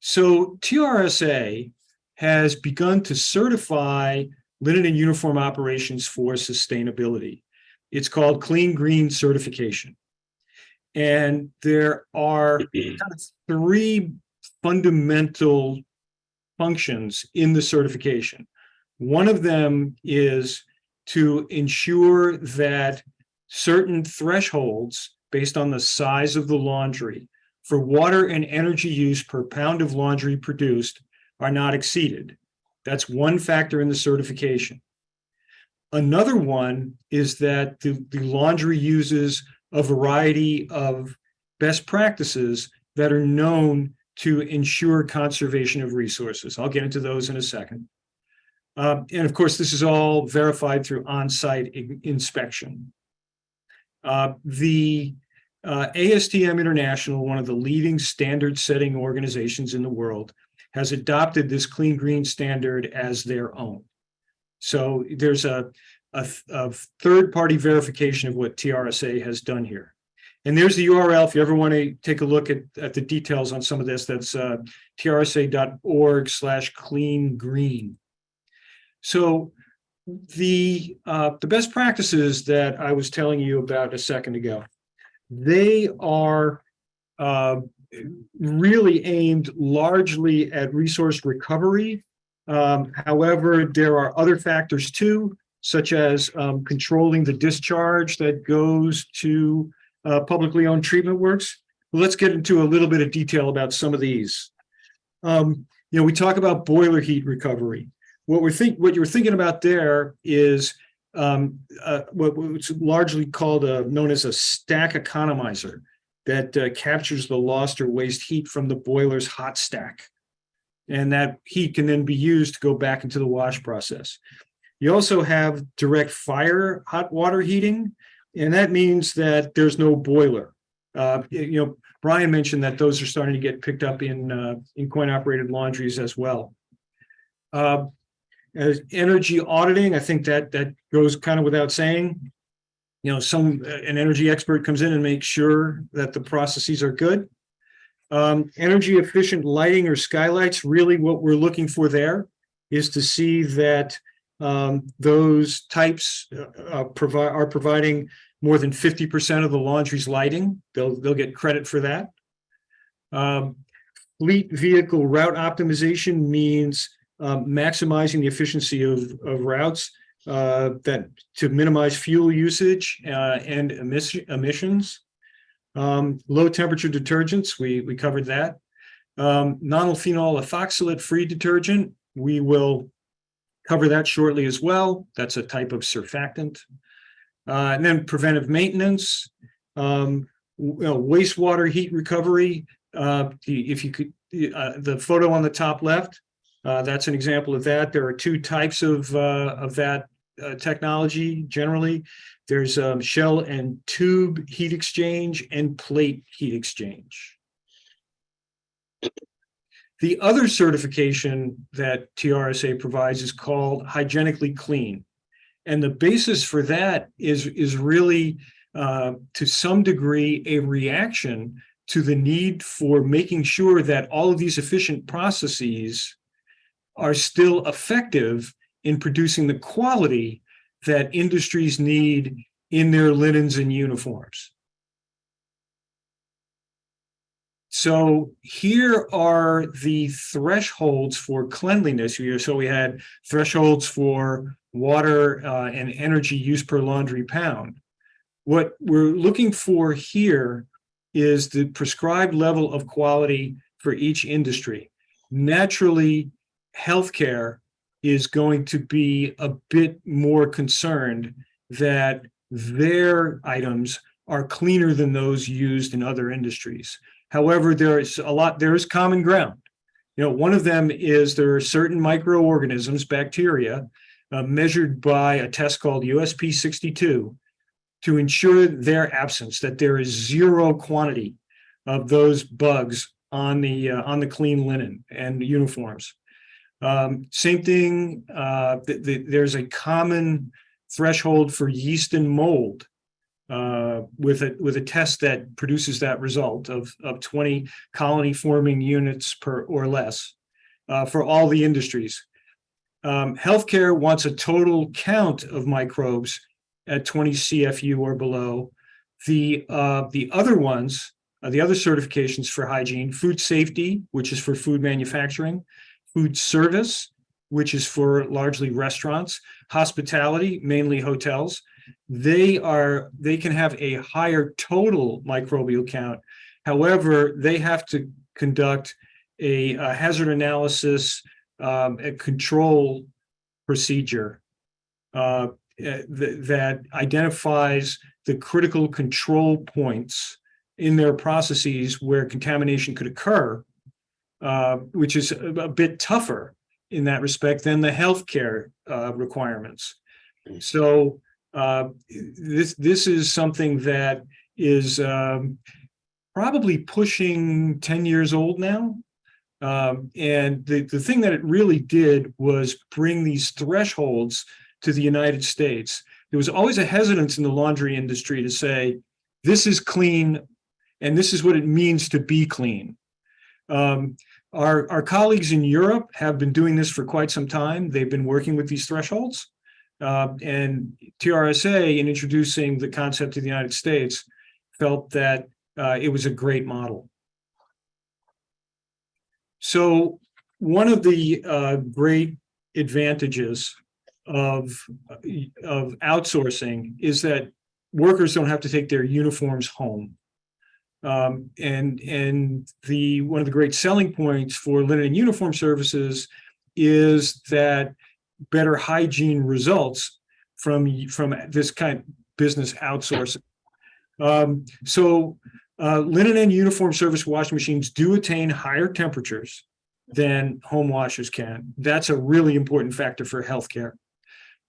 So TRSA has begun to certify linen and uniform operations for sustainability. It's called Clean Green Certification. And there are kind of 3 fundamental functions in the certification. One of them is to ensure that certain thresholds based on the size of the laundry for water and energy use per pound of laundry produced are not exceeded. That's one factor in the certification. Another one is that the laundry uses a variety of best practices that are known to ensure conservation of resources. I'll get into those in a second. And of course, this is all verified through on-site inspection. The ASTM International, one of the leading standard-setting organizations in the world, has adopted this clean green standard as their own. So there's a third-party verification of what TRSA has done here. And there's the URL if you ever want to take a look at the details on some of this. That's trsa.org/clean-green. So the best practices that I was telling you about a second ago, they are really aimed largely at resource recovery. However, there are other factors too, such as controlling the discharge that goes to publicly owned treatment works. Let's get into a little bit of detail about some of these. We talk about boiler heat recovery. What you're thinking about there is what's largely called known as a stack economizer that captures the lost or waste heat from the boiler's hot stack. And that heat can then be used to go back into the wash process. You also have direct fire hot water heating, and that means that there's no boiler. Brian mentioned that those are starting to get picked up in coin-operated laundries as well. As energy auditing, I think that goes kind of without saying. An energy expert comes in and makes sure that the processes are good. Energy efficient lighting or skylights, really what we're looking for there is to see that those types are providing more than 50% of the laundry's lighting. They'll get credit for that. Fleet vehicle route optimization means maximizing the efficiency of routes that to minimize fuel usage and emissions. Low temperature detergents, we covered that. Nonylphenol ethoxylate free detergent, we will cover that shortly as well. That's a type of surfactant. And then preventive maintenance, wastewater heat recovery. If you could, the photo on the top left, that's an example of that. There are two types of that technology generally. There's shell and tube heat exchange and plate heat exchange. The other certification that TRSA provides is called hygienically clean. And the basis for that is really, to some degree, a reaction to the need for making sure that all of these efficient processes are still effective in producing the quality that industries need in their linens and uniforms. So here are the thresholds for cleanliness. So we had thresholds for water and energy use per laundry pound. What we're looking for here is the prescribed level of quality for each industry. Naturally, healthcare is going to be a bit more concerned that their items are cleaner than those used in other industries. However, there is common ground. One of them is there are certain microorganisms, bacteria, measured by a test called USP 62 to ensure their absence, that there is zero quantity of those bugs on the clean linen and uniforms. Same thing, there's a common threshold for yeast and mold with a test that produces that result of 20 colony forming units per or less for all the industries. Healthcare wants a total count of microbes at 20 CFU or below. The other ones, the other certifications for hygiene, food safety, which is for food manufacturing, food service, which is for largely restaurants, hospitality, mainly hotels. They can have a higher total microbial count. However, they have to conduct a hazard analysis, a control procedure that identifies the critical control points in their processes where contamination could occur, which is a bit tougher in that respect than the healthcare requirements. So this is something that is probably pushing 10 years old now. And the thing that it really did was bring these thresholds to the United States. There was always a hesitance in the laundry industry to say, this is clean, and this is what it means to be clean. Our colleagues in Europe have been doing this for quite some time. They've been working with these thresholds. And TRSA, in introducing the concept to the United States, felt that it was a great model. So one of the great advantages of outsourcing is that workers don't have to take their uniforms home. And one of the great selling points for linen and uniform services is that better hygiene results from this kind of business outsourcing. Linen and uniform service washing machines do attain higher temperatures than home washers can. That's a really important factor for healthcare.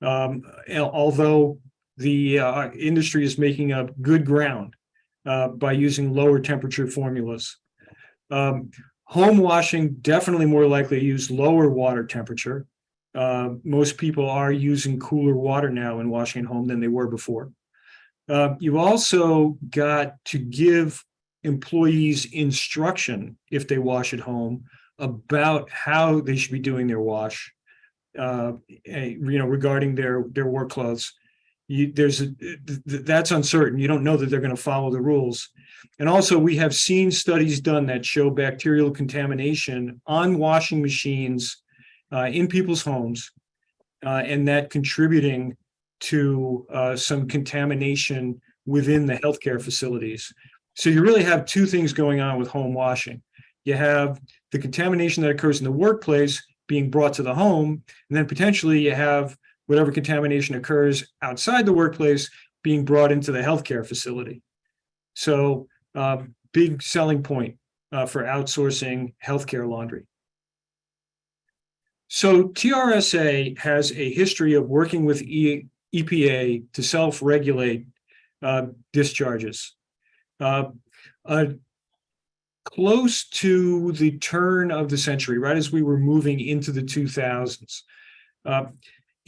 Although the industry is making up good ground by using lower temperature formulas. Home washing, definitely more likely to use lower water temperature. Most people are using cooler water now in washing at home than they were before. You've also got to give employees instruction if they wash at home about how they should be doing their wash, regarding their work clothes. That's uncertain. You don't know that they're going to follow the rules. And also, we have seen studies done that show bacterial contamination on washing machines in people's homes, and that contributing to some contamination within the healthcare facilities. So you really have two things going on with home washing. You have the contamination that occurs in the workplace being brought to the home, and then potentially you have whatever contamination occurs outside the workplace being brought into the healthcare facility. So big selling point for outsourcing healthcare laundry. So TRSA has a history of working with EPA to self-regulate discharges. Close to the turn of the century, right as we were moving into the 2000s,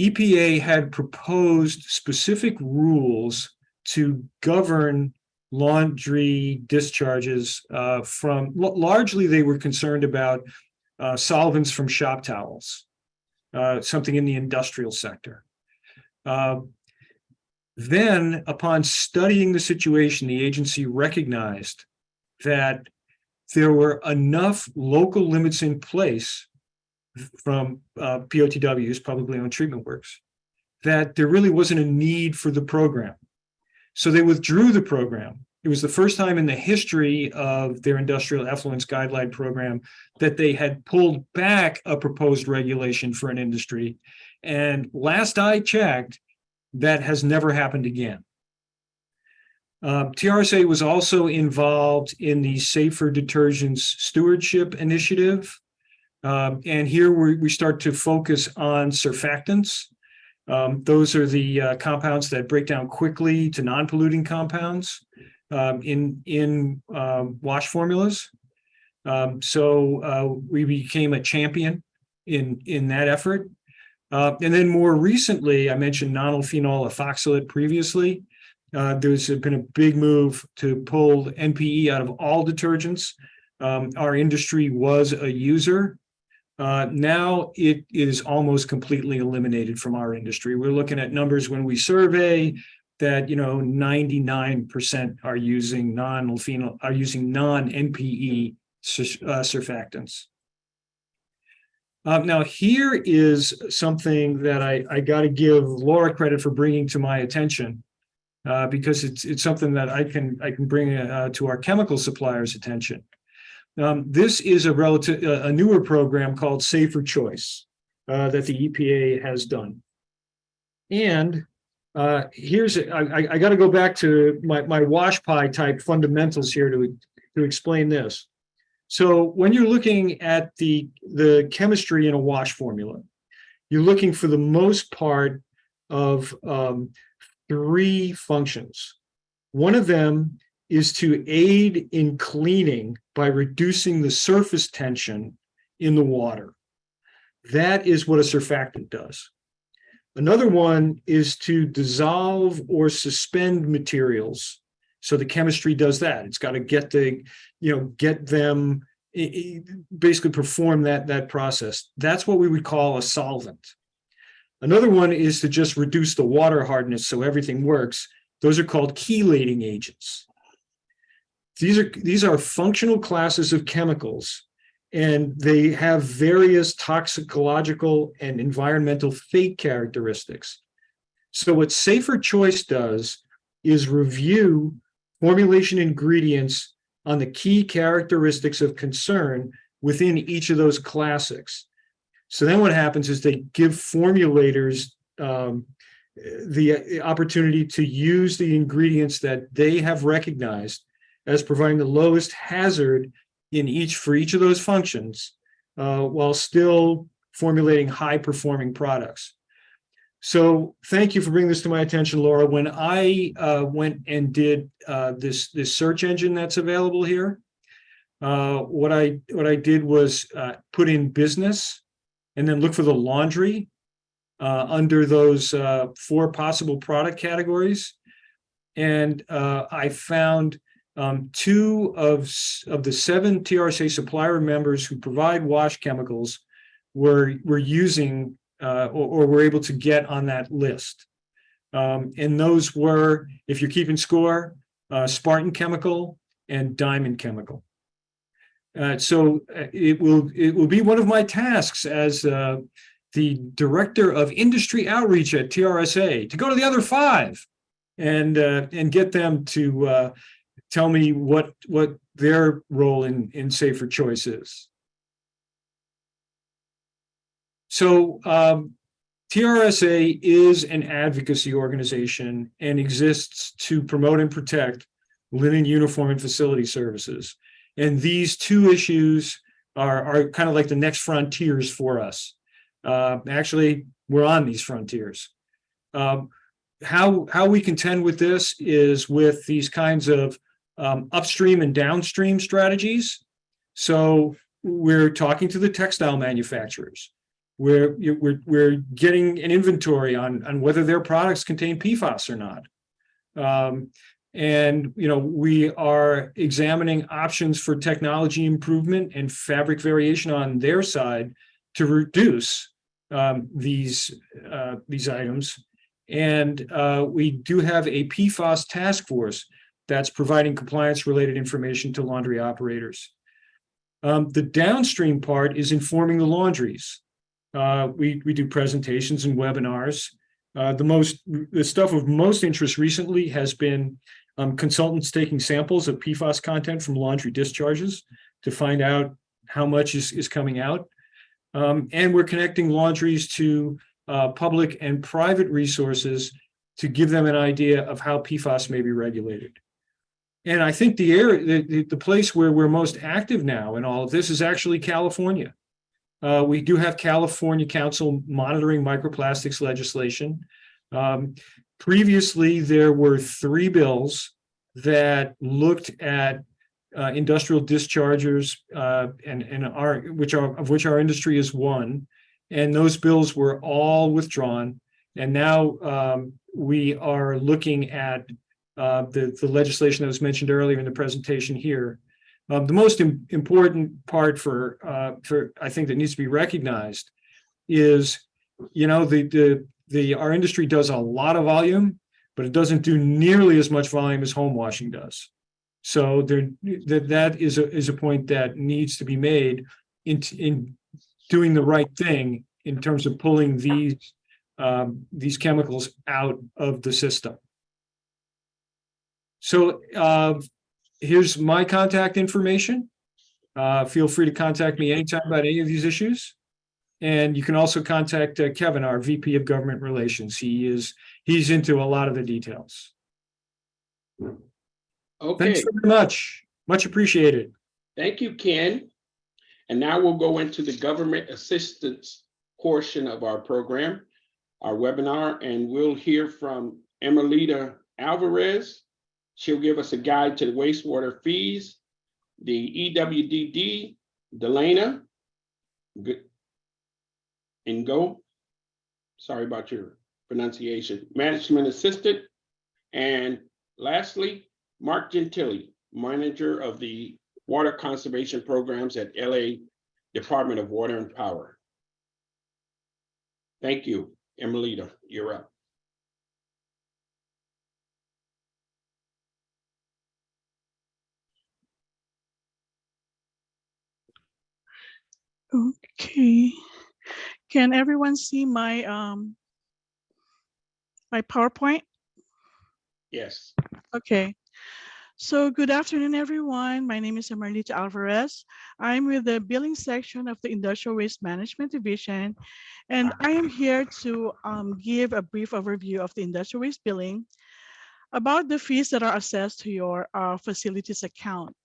EPA had proposed specific rules to govern laundry discharges from, largely they were concerned about solvents from shop towels, something in the industrial sector. Then, upon studying the situation, the agency recognized that there were enough local limits in place from POTWs, publicly owned treatment works, that there really wasn't a need for the program. So they withdrew the program. It was the first time in the history of their industrial effluence guideline program that they had pulled back a proposed regulation for an industry. And last I checked, that has never happened again. TRSA was also involved in the Safer Detergents Stewardship Initiative. And here we start to focus on surfactants. Those are the compounds that break down quickly to non-polluting compounds in wash formulas. So we became a champion in that effort. And then more recently, I mentioned nonylphenol ethoxylate previously. There's been a big move to pull NPE out of all detergents. Our industry was a user. Now it is almost completely eliminated from our industry. We're looking at numbers when we survey that 99% are using non-NPE surfactants. Now here is something that I got to give Laura credit for bringing to my attention, because it's something that I can bring to our chemical suppliers' attention. This is a newer program called Safer Choice that the EPA has done. And I got to go back to my wash pie type fundamentals here to explain this. So when you're looking at the chemistry in a wash formula, you're looking for the most part of three functions. One of them is to aid in cleaning by reducing the surface tension in the water. That is what a surfactant does. Another one is to dissolve or suspend materials. So the chemistry does that. It's got to get them basically perform that process. That's what we would call a solvent. Another one is to just reduce the water hardness so everything works. Those are called chelating agents. These are functional classes of chemicals, and they have various toxicological and environmental fate characteristics. So what Safer Choice does is review formulation ingredients on the key characteristics of concern within each of those classics. So then what happens is they give formulators the opportunity to use the ingredients that they have recognized as providing the lowest hazard for each of those functions, while still formulating high-performing products. So thank you for bringing this to my attention, Laura. When I went and did this search engine that's available here, what I did was put in business and then look for the laundry under those 4 possible product categories. And I found 2 of the 7 TRSA supplier members who provide wash chemicals were using or were able to get on that list. And those were, if you're keeping score, Spartan Chemical and Diamond Chemical. So it will be one of my tasks as the Director of Industry Outreach at TRSA to go to the other 5 and get them to tell me what their role in Safer Choice is. So TRSA is an advocacy organization and exists to promote and protect linen, uniform, and facility services. And these 2 issues are kind of like the next frontiers for us. Actually, we're on these frontiers. How we contend with this is with these kinds of upstream and downstream strategies. So we're talking to the textile manufacturers. We're getting an inventory on whether their products contain PFAS or not. And we are examining options for technology improvement and fabric variation on their side to reduce these items. And we do have a PFAS task force that's providing compliance-related information to laundry operators. The downstream part is informing the laundries. We do presentations and webinars. The stuff of most interest recently has been consultants taking samples of PFAS content from laundry discharges to find out how much is coming out. And we're connecting laundries to public and private resources to give them an idea of how PFAS may be regulated. And I think the place where we're most active now in all of this is actually California. We do have California Council monitoring microplastics legislation. Previously, there were 3 bills that looked at industrial dischargers, of which our industry is one, and those bills were all withdrawn. And now we are looking at the legislation that was mentioned earlier in the presentation here. The most important part for I think that needs to be recognized is, our industry does a lot of volume, but it doesn't do nearly as much volume as home washing does. So that is a point that needs to be made in doing the right thing in terms of pulling these chemicals out of the system. So here's my contact information. Feel free to contact me anytime about any of these issues. And you can also contact Kevin, our VP of Government Relations. He he's into a lot of the details. Thanks Okay, very much. Much appreciated. thank you, Ken. And now we'll go into the government assistance portion of our program, our webinar, and we'll hear from Emelita Alvarez. She'll give us a guide to the wastewater fees, the EWDD, Delana, and go. Sorry about your pronunciation. Management assistant. And lastly, Mark Gentili, manager of the water conservation programs at LA Department of Water and Power. Thank you. Emelita, you're up. Okay, can everyone see my my PowerPoint? Yes. Okay, so good afternoon, everyone. My name is Emelita Alvarez. I'm with the billing section of the Industrial Waste Management Division, and I am here to give a brief overview of the industrial waste billing about the fees that are assessed to your facilities account.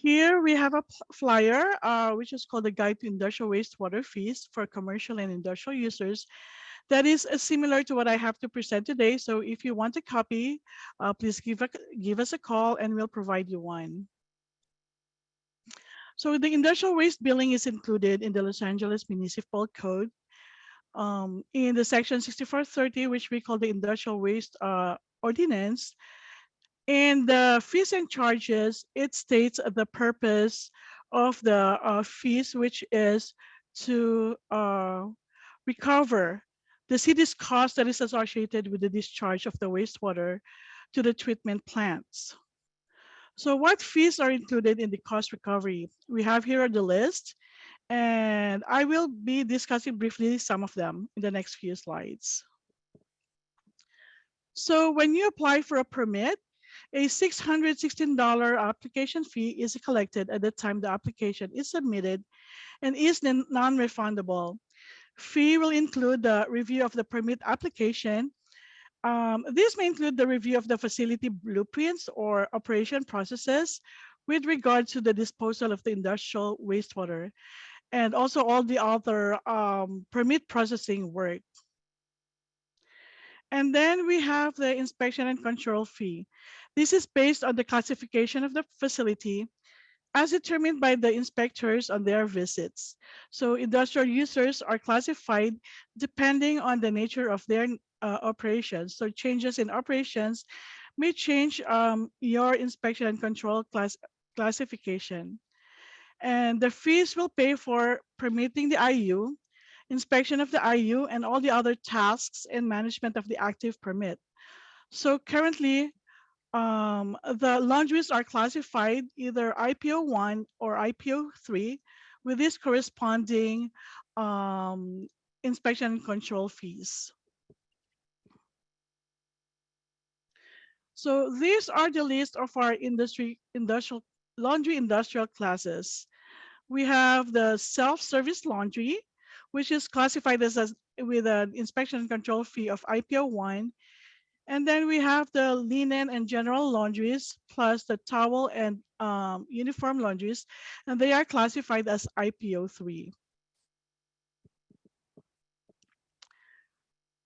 Here we have a flyer, which is called the Guide to Industrial Wastewater Fees for Commercial and Industrial Users. That is similar to what I have to present today. So if you want a copy, please give us a call and we'll provide you one. So the industrial waste billing is included in the Los Angeles Municipal Code in the section 6430, which we call the Industrial Waste Ordinance. And the fees and charges, it states the purpose of the fees, which is to recover the city's cost that is associated with the discharge of the wastewater to the treatment plants. So what fees are included in the cost recovery? We have here the list, and I will be discussing briefly some of them in the next few slides. So when you apply for a permit, a $616 application fee is collected at the time the application is submitted and is non-refundable. Fee will include the review of the permit application. This may include the review of the facility blueprints or operation processes with regard to the disposal of the industrial wastewater, and also all the other permit processing work. And then we have the inspection and control fee. This is based on the classification of the facility as determined by the inspectors on their visits. So industrial users are classified depending on the nature of their operations. So changes in operations may change your inspection and control classification. And the fees will pay for permitting the IU, inspection of the IU, and all the other tasks and management of the active permit. So currently, the laundries are classified either IPO1 or IPO3 with these corresponding inspection and control fees. So these are the list of our laundry industrial classes. We have the self-service laundry, which is classified as with an inspection and control fee of IPO1. And then we have the linen and general laundries, plus the towel and uniform laundries, and they are classified as IPO3.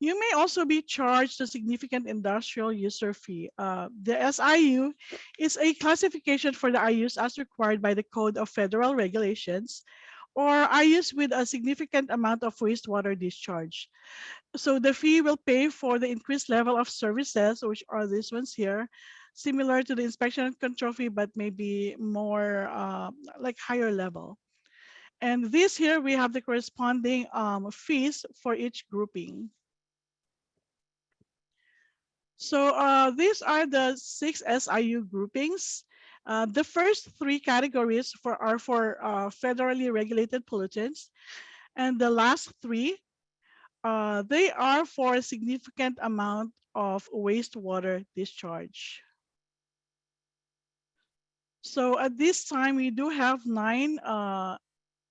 You may also be charged a significant industrial user fee. The SIU is a classification for the IUs as required by the Code of Federal Regulations, or IUs with a significant amount of wastewater discharge. So the fee will pay for the increased level of services, which are these ones here, similar to the inspection and control fee, but maybe more like higher level. And this here, we have the corresponding fees for each grouping. So these are the 6 SIU groupings. The first 3 categories are for federally regulated pollutants. And the last 3, they are for a significant amount of wastewater discharge. So at this time, we do have 9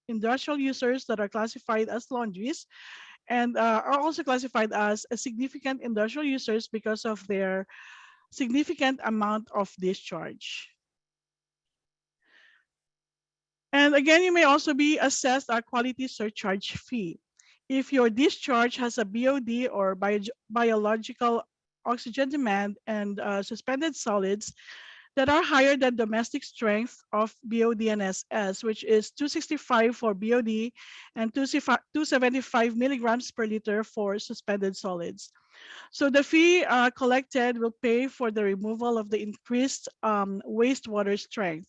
industrial users that are classified as laundries. and are also classified as a significant industrial users because of their significant amount of discharge. And again, you may also be assessed a quality surcharge fee. If your discharge has a BOD or biological oxygen demand and suspended solids that are higher than domestic strength of BOD and SS, which is 265 for BOD and 275 milligrams per liter for suspended solids. So the fee collected will pay for the removal of the increased wastewater strength.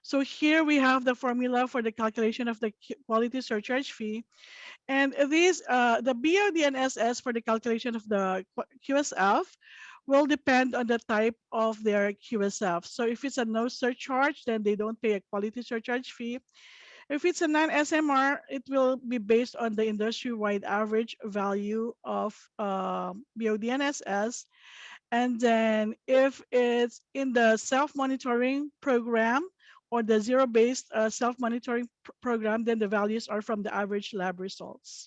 So here we have the formula for the calculation of the quality surcharge fee. And these, the BOD and SS for the calculation of the QSF will depend on the type of their QSF. So if it's a no surcharge, then they don't pay a quality surcharge fee. If it's a non-SMR, it will be based on the industry-wide average value of BOD and SS. And then if it's in the self-monitoring program or the zero-based self-monitoring program, then the values are from the average lab results.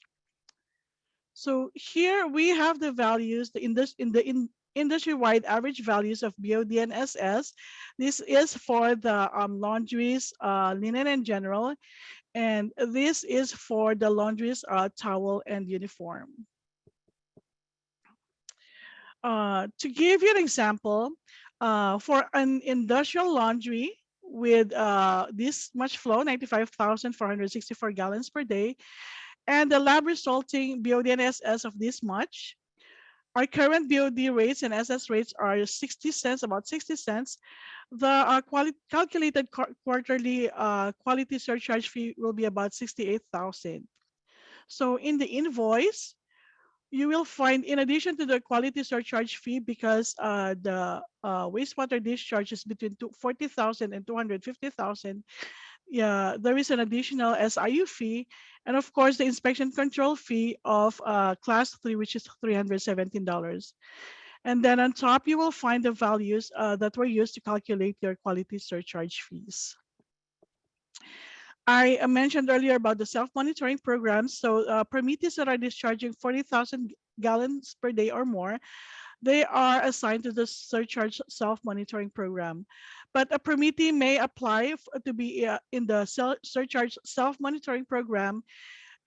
So here we have the values, industry-wide average values of BOD and SS. This is for the laundries, linen and general, and this is for the laundries, towel and uniform. To give you an example, for an industrial laundry with this much flow, 95,464 gallons per day, and the lab resulting BOD and SS of this much, our current BOD rates and SS rates are 60 cents, about 60 cents. The calculated quarterly quality surcharge fee will be about 68,000. So in the invoice, you will find, in addition to the quality surcharge fee, because the wastewater discharge is between 40,000 and 250,000, yeah, there is an additional SIU fee, and of course the inspection control fee of class 3, which is $317. And then on top, you will find the values that were used to calculate your quality surcharge fees. I mentioned earlier about the self-monitoring programs. So permittees that are discharging 40,000 gallons per day or more, they are assigned to the surcharge self-monitoring program. But a permittee may apply to be in the surcharge self-monitoring program,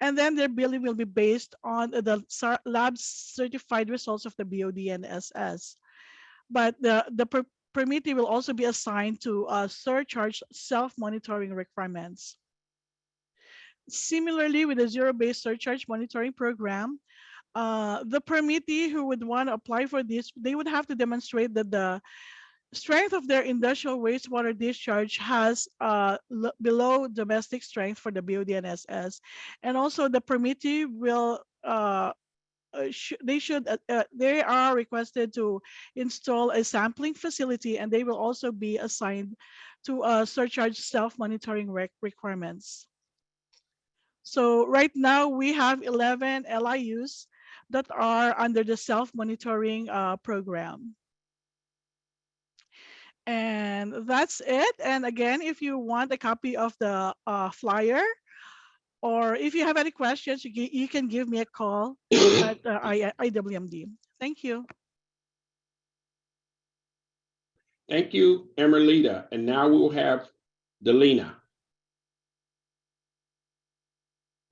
and then their billing will be based on the lab's certified results of the BOD and SS. But the permittee will also be assigned to surcharge self-monitoring requirements. Similarly, with the zero-based surcharge monitoring program, the permittee who would want to apply for this, they would have to demonstrate that the strength of their industrial wastewater discharge has below domestic strength for the BOD and SS. And also the permittee will, they are requested to install a sampling facility, and they will also be assigned to surcharge self-monitoring requirements. So right now we have 11 LIUs that are under the self-monitoring program. And that's it. And again, if you want a copy of the flyer, or if you have any questions, you can give me a call at IWMD. Thank you. Thank you, Emerlita. And now we'll have Delina.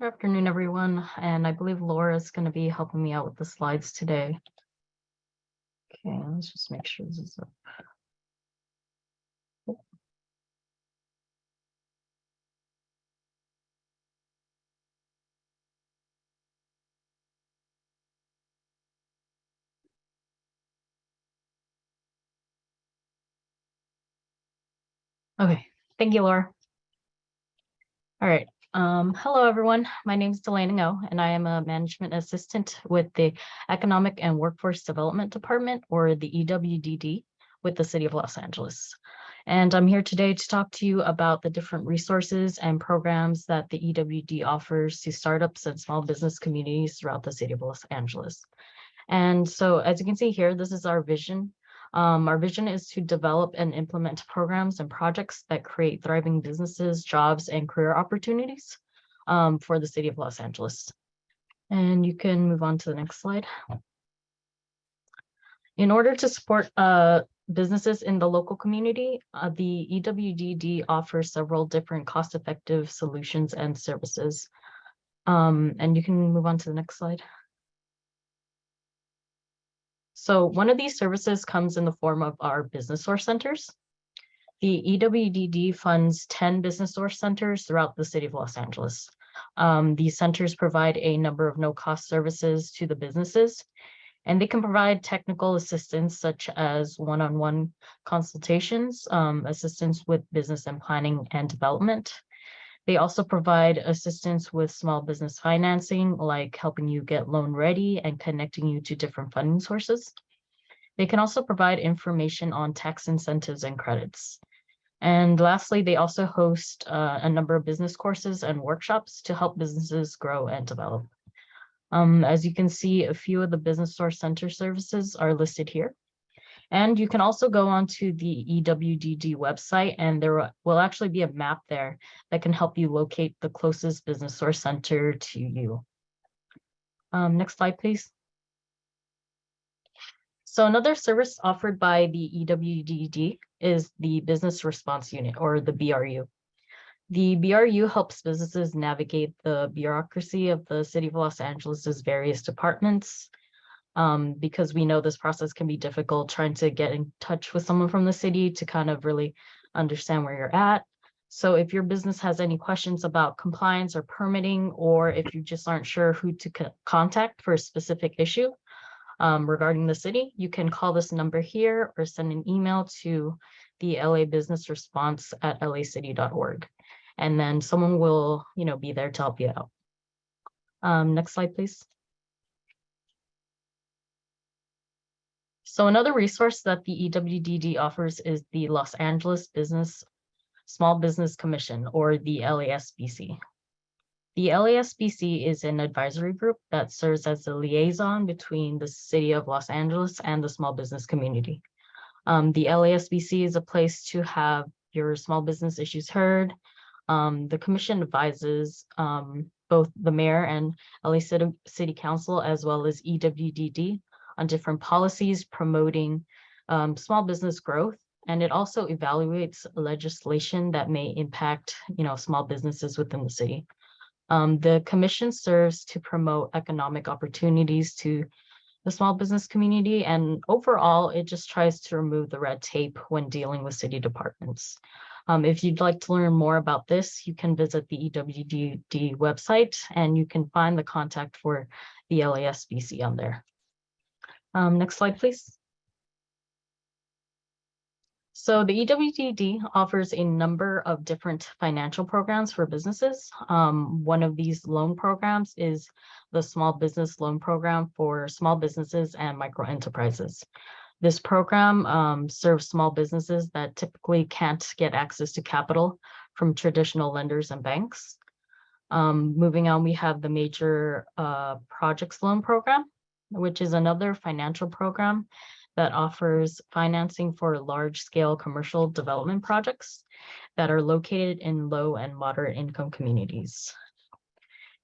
Good afternoon, everyone. And I believe Laura is going to be helping me out with the slides today. Okay, let's just make sure this is up. Okay, thank you, Laura. All right. Hello, everyone. My name is Delaney Ngo, and I am a management assistant with the Economic and Workforce Development Department, or the EWDD, with the City of Los Angeles. And I'm here today to talk to you about the different resources and programs that the EWD offers to startups and small business communities throughout the City of Los Angeles. And so, as you can see here, this is our vision. Our vision is to develop and implement programs and projects that create thriving businesses, jobs, and career opportunities for the City of Los Angeles. And you can move on to the next slide. In order to support businesses in the local community, the EWDD offers several different cost-effective solutions and services. And you can move on to the next slide. So one of these services comes in the form of our business source centers. The EWDD funds 10 business source centers throughout the city of Los Angeles. These centers provide a number of no-cost services to the businesses, and they can provide technical assistance such as one-on-one consultations, assistance with business and planning and development. They also provide assistance with small business financing, like helping you get loan ready and connecting you to different funding sources. They can also provide information on tax incentives and credits. And lastly, they also host a number of business courses and workshops to help businesses grow and develop. As you can see, a few of the business source center services are listed here. And you can also go onto the EWDD website, and there will actually be a map there that can help you locate the closest business source center to you. Next slide, please. So another service offered by the EWDD is the Business Response Unit, or the BRU. The BRU helps businesses navigate the bureaucracy of the City of Los Angeles's various departments, because we know this process can be difficult trying to get in touch with someone from the city to kind of really understand where you're at. So if your business has any questions about compliance or permitting, or if you just aren't sure who to contact for a specific issue regarding the city, you can call this number here or send an email to the LA Business Response at lacity.org. And then someone will, be there to help you out. Next slide, please. So another resource that the EWDD offers is the Los Angeles Small Business Commission, or the LASBC. The LASBC is an advisory group that serves as a liaison between the city of Los Angeles and the small business community. The LASBC is a place to have your small business issues heard. The commission advises both the mayor and LA City Council, as well as EWDD, on different policies promoting small business growth. And it also evaluates legislation that may impact, small businesses within the city. The commission serves to promote economic opportunities to the small business community, and overall, it just tries to remove the red tape when dealing with city departments. If you'd like to learn more about this, you can visit the EWDD website, and you can find the contact for the LASBC on there. Next slide, please. So the EWDD offers a number of different financial programs for businesses. One of these loan programs is the Small Business Loan Program for small businesses and micro enterprises. This program serves small businesses that typically can't get access to capital from traditional lenders and banks. Moving on, we have the Major Projects Loan Program, which is another financial program that offers financing for large-scale commercial development projects that are located in low and moderate income communities.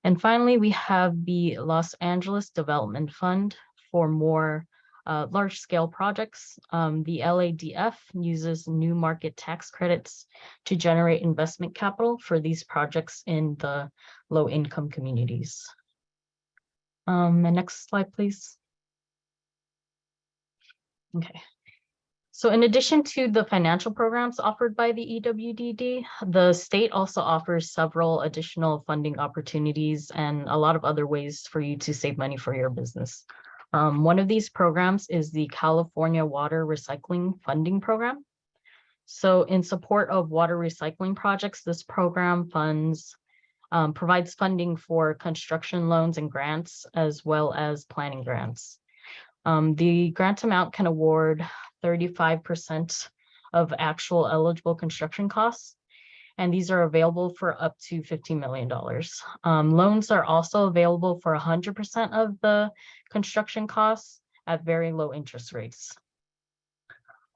And finally, we have the Los Angeles Development Fund for more large-scale projects. The LADF uses new market tax credits to generate investment capital for these projects in the low-income communities. The next slide, please. Okay. So in addition to the financial programs offered by the EWDD, the state also offers several additional funding opportunities and a lot of other ways for you to save money for your business. One of these programs is the California Water Recycling Funding Program. So in support of water recycling projects, this program provides funding for construction loans and grants, as well as planning grants. The grant amount can award 35% of actual eligible construction costs, and these are available for up to $15 million. Loans are also available for 100% of the construction costs at very low interest rates.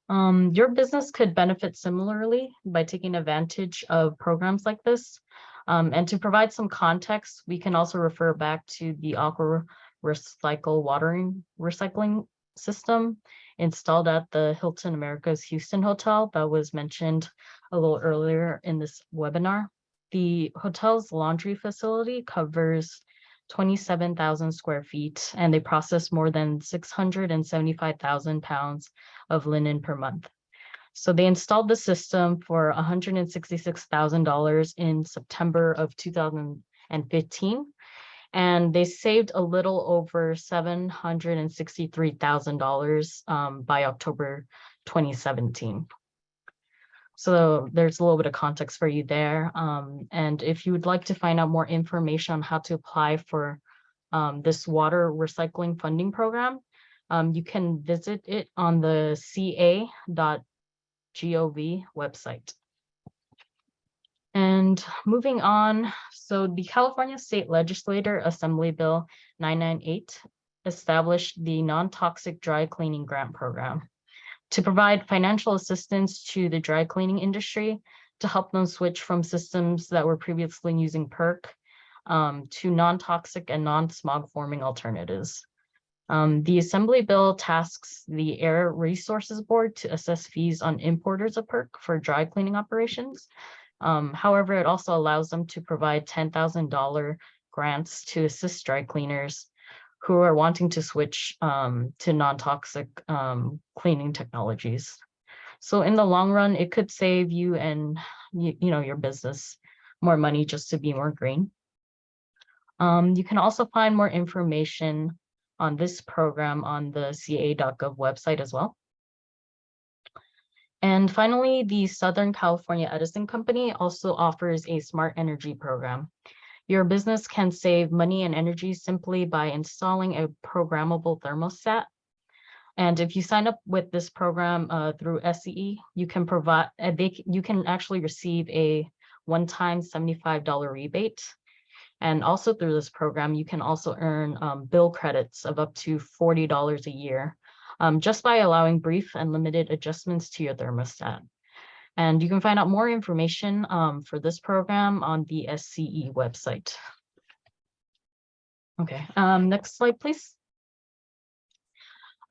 Your business could benefit similarly by taking advantage of programs like this. And to provide some context, we can also refer back to the Aqua Recycle watering recycling system installed at the Hilton Americas Houston Hotel that was mentioned a little earlier in this webinar. The hotel's laundry facility covers 27,000 square feet, and they process more than 675,000 pounds of linen per month. So they installed the system for $166,000 in September of 2015, and they saved a little over $763,000 by October 2017. So there's a little bit of context for you there. And if you would like to find out more information on how to apply for this water recycling funding program, you can visit it on the ca.gov website. And moving on, so the California State Legislature Assembly Bill 998 established the Non-Toxic Dry Cleaning Grant Program to provide financial assistance to the dry cleaning industry to help them switch from systems that were previously using PERC to non-toxic and non-smog forming alternatives. The Assembly Bill tasks the Air Resources Board to assess fees on importers of PERC for dry cleaning operations. However, it also allows them to provide $10,000 grants to assist dry cleaners who are wanting to switch to non-toxic cleaning technologies. So in the long run, it could save you and your business more money just to be more green. You can also find more information on this program on the ca.gov website as well. And finally, the Southern California Edison Company also offers a smart energy program. Your business can save money and energy simply by installing a programmable thermostat. And if you sign up with this program through SCE, you can actually receive a one-time $75 rebate. And also through this program, you can also earn bill credits of up to $40 a year, just by allowing brief and limited adjustments to your thermostat. And you can find out more information for this program on the SCE website. Okay, next slide, please.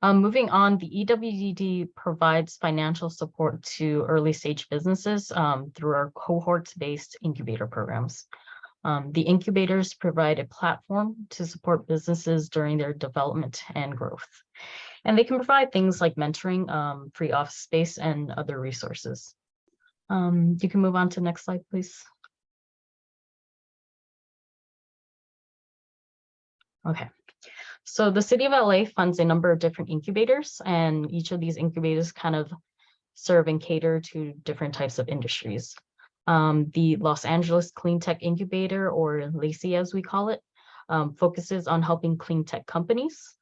Moving on, the EWDD provides financial support to early stage businesses through our cohorts-based incubator programs. The incubators provide a platform to support businesses during their development and growth. And they can provide things like mentoring, free office space, and other resources. You can move on to the next slide, please. Okay. So the city of LA funds a number of different incubators, and each of these incubators kind of serve and cater to different types of industries. The Los Angeles Clean Tech Incubator, or LACI as we call it, focuses on helping clean tech companies.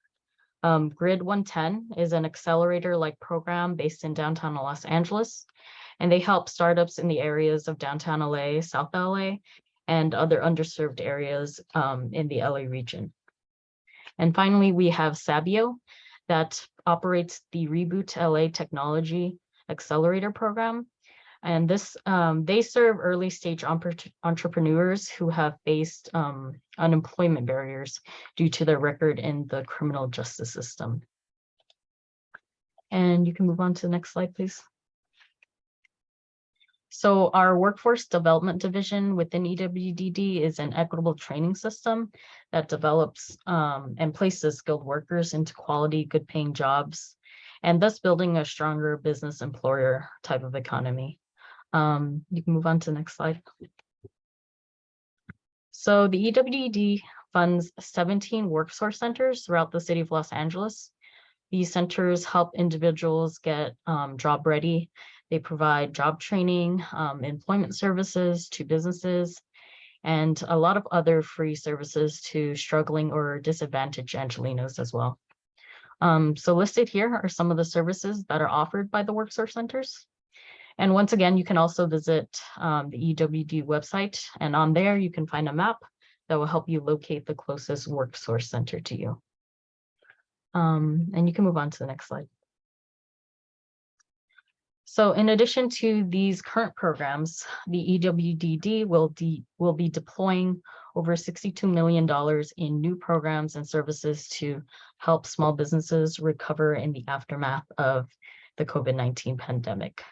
Grid 110 is an accelerator-like program based in downtown Los Angeles, and they help startups in the areas of downtown LA, South LA, and other underserved areas in the LA region. And finally, we have Sabio that operates the Reboot LA Technology Accelerator Program. And this they serve early stage entrepreneurs who have faced unemployment barriers due to their record in the criminal justice system. And you can move on to the next slide, please. So our workforce development division within EWDD is an equitable training system that develops and places skilled workers into quality, good paying jobs, and thus building a stronger business employer type of economy. You can move on to the next slide. So the EWDD funds 17 workforce centers throughout the city of Los Angeles. These centers help individuals get job ready. They provide job training, employment services to businesses, and a lot of other free services to struggling or disadvantaged Angelenos as well. So listed here are some of the services that are offered by the workforce centers. And once again, you can also visit the EWD website, and on there you can find a map that will help you locate the closest workforce center to you. And you can move on to the next slide. So in addition to these current programs, the EWDD will be deploying over $62 million in new programs and services to help small businesses recover in the aftermath of the COVID-19 pandemic.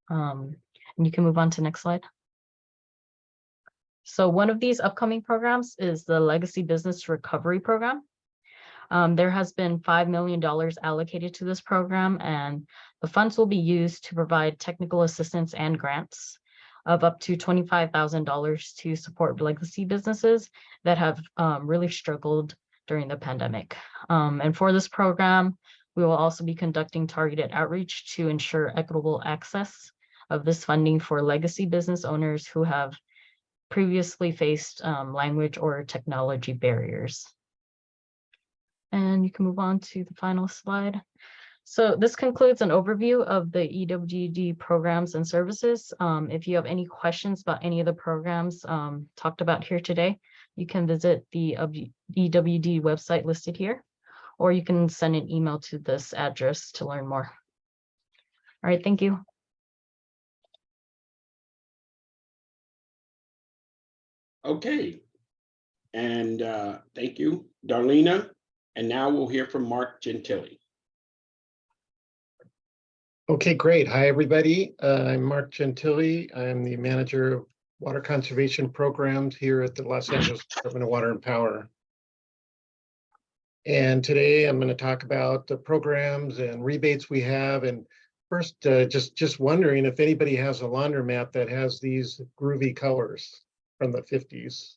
And you can move on to the next slide. So one of these upcoming programs is the Legacy Business Recovery Program. There has been $5 million allocated to this program, and the funds will be used to provide technical assistance and grants of up to $25,000 to support legacy businesses that have really struggled during the pandemic. And for this program, we will also be conducting targeted outreach to ensure equitable access of this funding for legacy business owners who have previously faced language or technology barriers. And you can move on to the final slide. So this concludes an overview of the EWD programs and services. If you have any questions about any of the programs talked about here today, you can visit the EWD website listed here, or you can send an email to this address to learn more. All right, thank you. Okay. And thank you, Darlena. And now we'll hear from Mark Gentile. Okay, great. Hi, everybody. I'm Mark Gentile. I'm the manager of water conservation programs here at the Los Angeles Department of Water and Power. And today I'm going to talk about the programs and rebates we have. And first, just wondering if anybody has a laundromat that has these groovy colors from the 50s.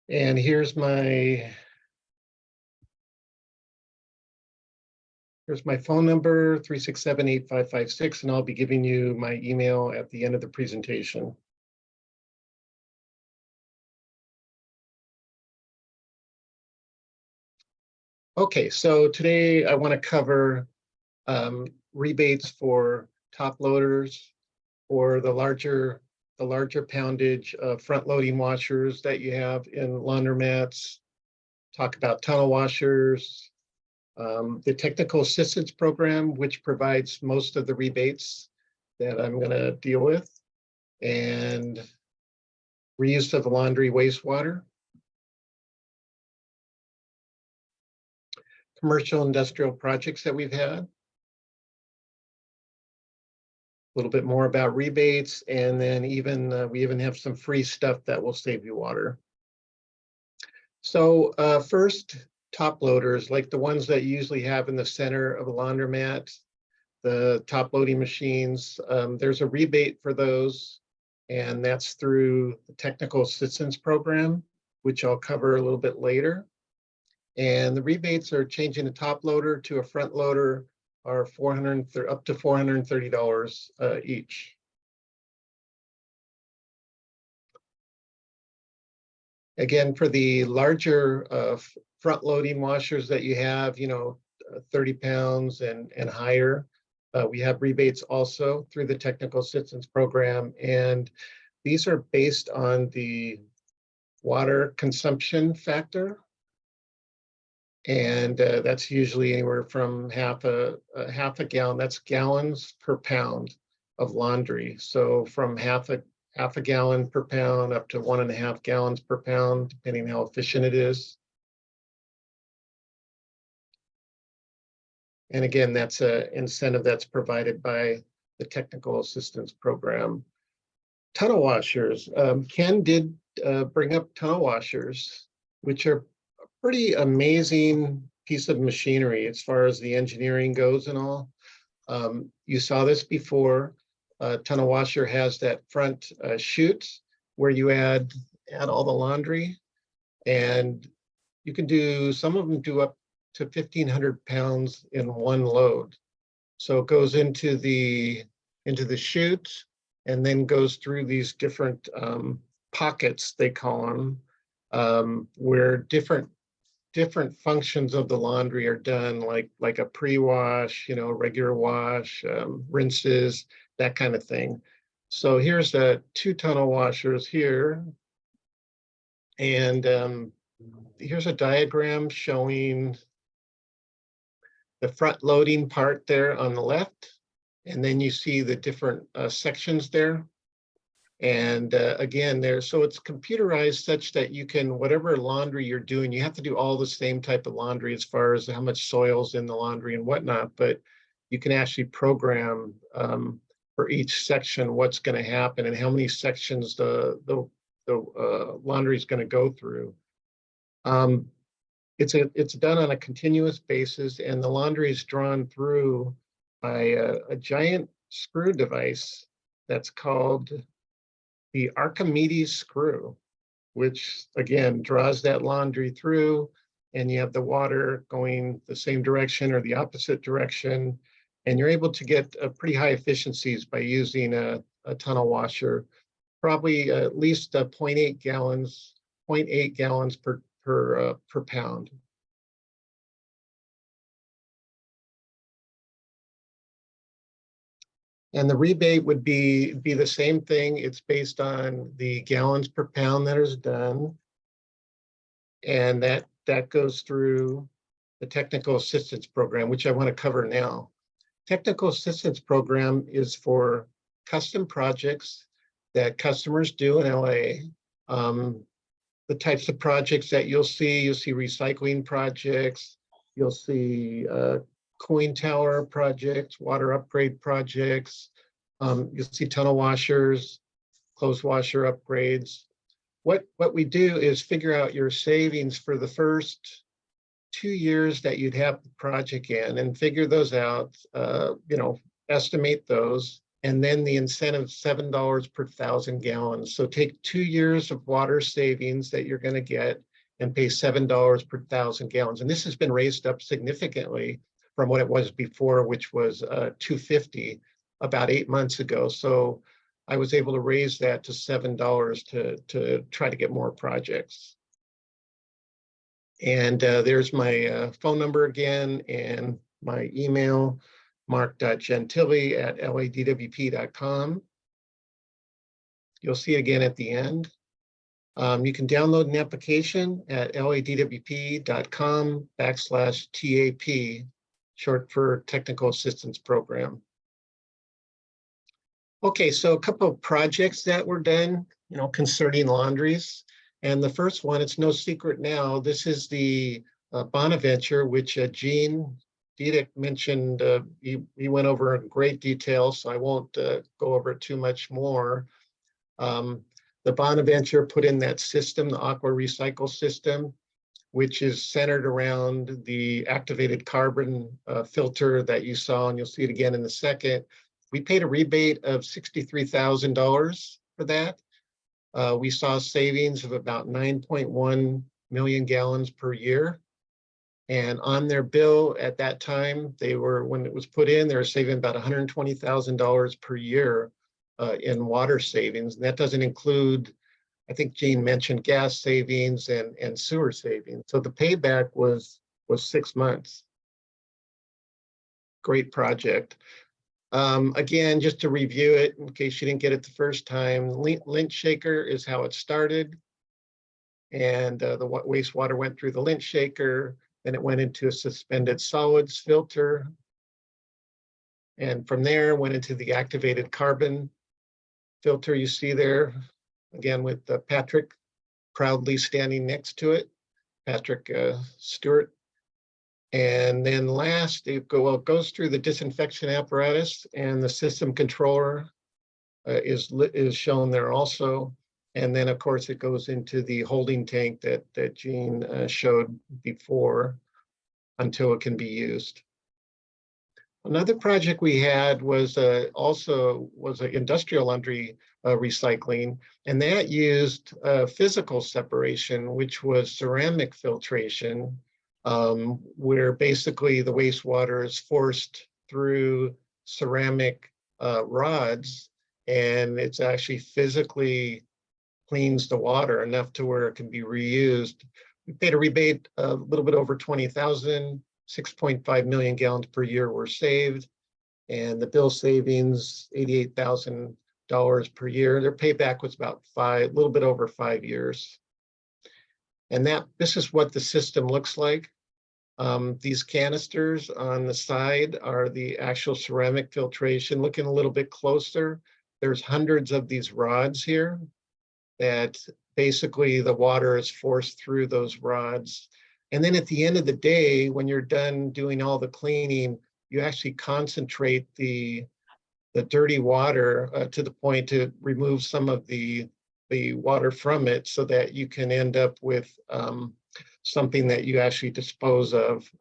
And here's my phone number, 367-8556, and I'll be giving you my email at the end of the presentation. Okay, so today I want to cover rebates for top loaders, or the larger poundage front loading washers that you have in laundromats. Talk about tunnel washers, the technical assistance program, which provides most of the rebates that I'm going to deal with, and reuse of laundry wastewater, commercial industrial projects that we've had, a little bit more about rebates, and then we even have some free stuff that will save you water. So first, top loaders, like the ones that you usually have in the center of a laundromat, the top loading machines, there's a rebate for those, and that's through the technical assistance program, which I'll cover a little bit later. And the rebates are changing a top loader to a front loader are up to $430 each. Again, for the larger front loading washers that you have, 30 pounds and higher, we have rebates also through the technical assistance program. And these are based on the water consumption factor. And that's usually anywhere from half a gallon. That's gallons per pound of laundry. So from half a gallon per pound up to 1.5 gallons per pound, depending how efficient it is. And again, that's an incentive that's provided by the technical assistance program. Tunnel washers. Ken did bring up tunnel washers, which are pretty amazing piece of machinery as far as the engineering goes and all. You saw this before. Tunnel washer has that front chute where you add all the laundry, and you can do, some of them do up to 1,500 pounds in one load. So it goes into the chute and then goes through these different pockets, they call them, where different functions of the laundry are done, like a pre-wash, regular wash, rinses, that kind of thing. So here's the 2 tunnel washers here. And here's a diagram showing the front loading part there on the left. And then you see the different sections there. And again, so it's computerized such that you can, whatever laundry you're doing, you have to do all the same type of laundry as far as how much soil's in the laundry and whatnot, but you can actually program for each section what's going to happen and how many sections the laundry is going to go through. It's done on a continuous basis, and the laundry is drawn through by a giant screw device that's called the Archimedes screw, which again draws that laundry through, and you have the water going the same direction or the opposite direction, and you're able to get pretty high efficiencies by using a tunnel washer, probably at least 0.8 gallons per pound. And the rebate would be the same thing. It's based on the gallons per pound that is done. And that goes through the technical assistance program, which I want to cover now. Technical assistance program is for custom projects that customers do in LA. The types of projects that you'll see recycling projects, you'll see cooling tower projects, water upgrade projects. You'll see tunnel washers, clothes washer upgrades. What we do is figure out your savings for the first 2 years that you'd have the project in and figure those out, estimate those. And then the incentive, $7 per 1,000 gallons. So take 2 years of water savings that you're going to get and pay $7 per 1,000 gallons. And this has been raised up significantly from what it was before, which was $2.50 about 8 months ago. So I was able to raise that to $7 to try to get more projects. And there's my phone number again and my email, mark.gentili@ladwp.com. You'll see again at the end. You can download an application at ladwp.com/TAP, short for Technical Assistance Program. Okay, so a couple of projects that were done, concerning laundries. And the first one, it's no secret now, this is the Bonaventure, which Gene Diedick mentioned. He went over in great detail, so I won't go over it too much more. The Bonaventure put in that system, the Aqua Recycle system, which is centered around the activated carbon filter that you saw, and you'll see it again in a second. We paid a rebate of $63,000 for that. We saw savings of about 9.1 million gallons per year. And on their bill at that time, when it was put in, they were saving about $120,000 per year in water savings. And that doesn't include, I think Gene mentioned, gas savings and sewer savings. So the payback was 6 months. Great project. Again, just to review it, in case you didn't get it the first time, lint shaker is how it started. And the wastewater went through the lint shaker, then it went into a suspended solids filter. And from there, went into the activated carbon filter you see there, again, with Patrick proudly standing next to it, Patrick Stewart. And then last, it goes through the disinfection apparatus, and the system controller is shown there also. And then, of course, it goes into the holding tank that Gene showed before until it can be used. Another project we had was also an industrial laundry recycling, and that used physical separation, which was ceramic filtration. Where basically the wastewater is forced through ceramic rods, and it's actually physically cleans the water enough to where it can be reused. We paid a rebate of a little bit over 20,000, 6.5 million gallons per year were saved, and the bill savings, $88,000 per year. Their payback was about a little bit over 5 years. And this is what the system looks like. These canisters on the side are the actual ceramic filtration. Looking a little bit closer, there's hundreds of these rods here that basically the water is forced through those rods. And then at the end of the day, when you're done doing all the cleaning, you actually concentrate the dirty water to the point to remove some of the water from it so that you can end up with something that you actually dispose of.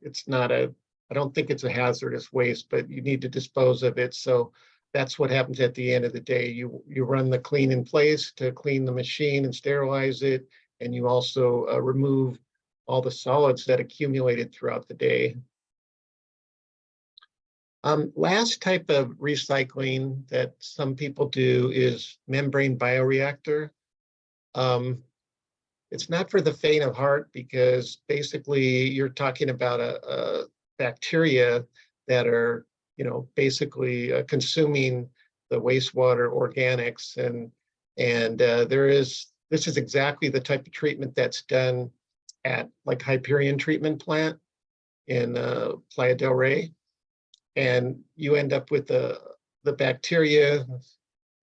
It's not a, I don't think it's a hazardous waste, but you need to dispose of it. So that's what happens at the end of the day. You run the clean in place to clean the machine and sterilize it. And you also remove all the solids that accumulated throughout the day. Last type of recycling that some people do is membrane bioreactor. It's not for the faint of heart because basically you're talking about a bacteria that are, basically consuming the wastewater organics, and this is exactly the type of treatment that's done at like Hyperion treatment plant in Playa del Rey, and you end up with the bacteria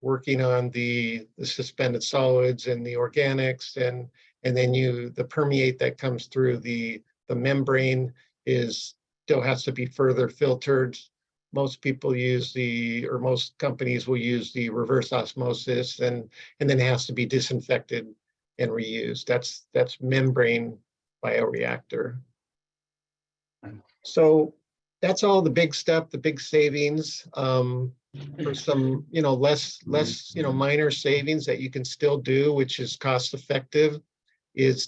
working on the suspended solids and the organics, and then the permeate that comes through the membrane still has to be further filtered. Most people most companies will use the reverse osmosis, and then it has to be disinfected and reused. That's membrane bioreactor. So that's all the big stuff, the big savings. For some, less, minor savings that you can still do, which is cost effective, is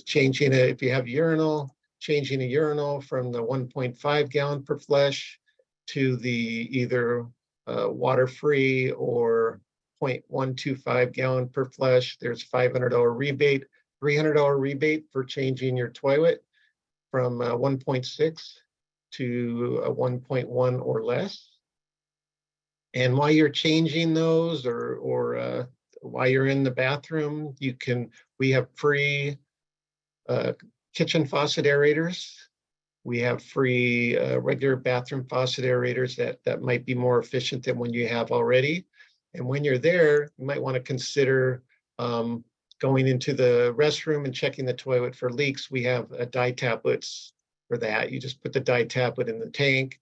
changing it. If you have urinal, changing a urinal from the 1.5 gallon per flush to the either water-free or 0.125 gallon per flush. There's $500 rebate, $300 rebate for changing your toilet from 1.6 to 1.1 or less. And while you're changing those, or while you're in the bathroom, we have free kitchen faucet aerators. We have free regular bathroom faucet aerators that might be more efficient than when you have already. And when you're there, you might want to consider going into the restroom and checking the toilet for leaks. We have dye tablets for that. You just put the dye tablet in the tank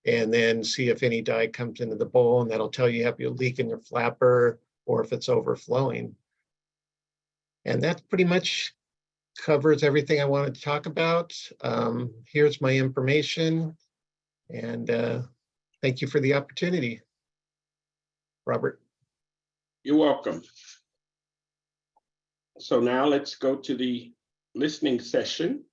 and then see if any dye comes into the bowl, and that'll tell you if you have a leak in your flapper or if it's overflowing. And that pretty much covers everything I wanted to talk about. Here's my information, and thank you for the opportunity. Robert. You're welcome. So now let's go to the listening session.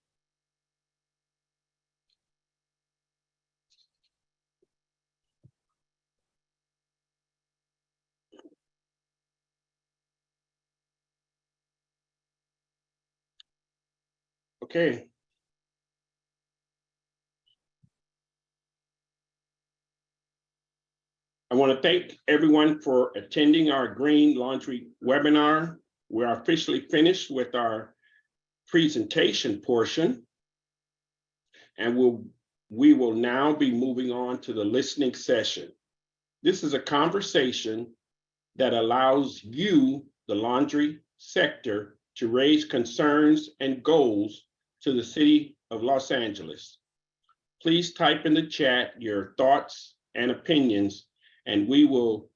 Okay. I want to thank everyone for attending our Green Laundry webinar. We're officially finished with our presentation portion, and we will now be moving on to the listening session. This is a conversation that allows you, the laundry sector, to raise concerns and goals to the City of Los Angeles. Please type in the chat your thoughts and opinions, and we will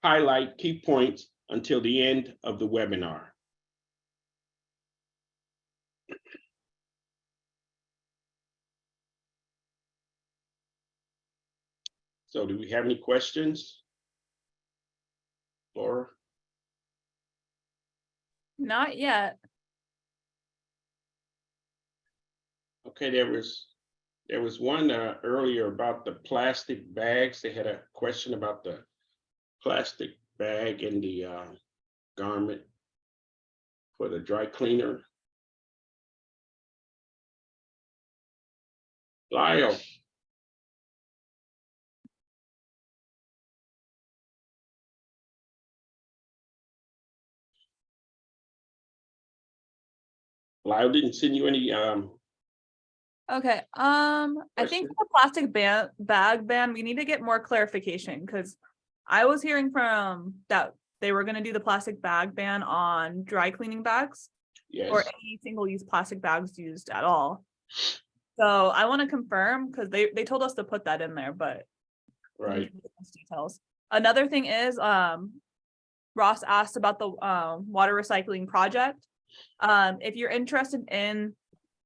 highlight key points until the end of the webinar. So do we have any questions? Laura? Not yet. Okay, there was one earlier about the plastic bags. They had a question about the plastic bag in the garment for the dry cleaner. Lyle. Lyle didn't send you any, Okay, I think Question. the plastic bag ban, we need to get more clarification, because I was hearing from that they were gonna do the plastic bag ban on dry cleaning bags or yes, any single-use plastic bags used at all. So I want to confirm, because they told us to put that in there, but we need right. to get those details. Another thing is, Ross asked about the water recycling project. If you're interested in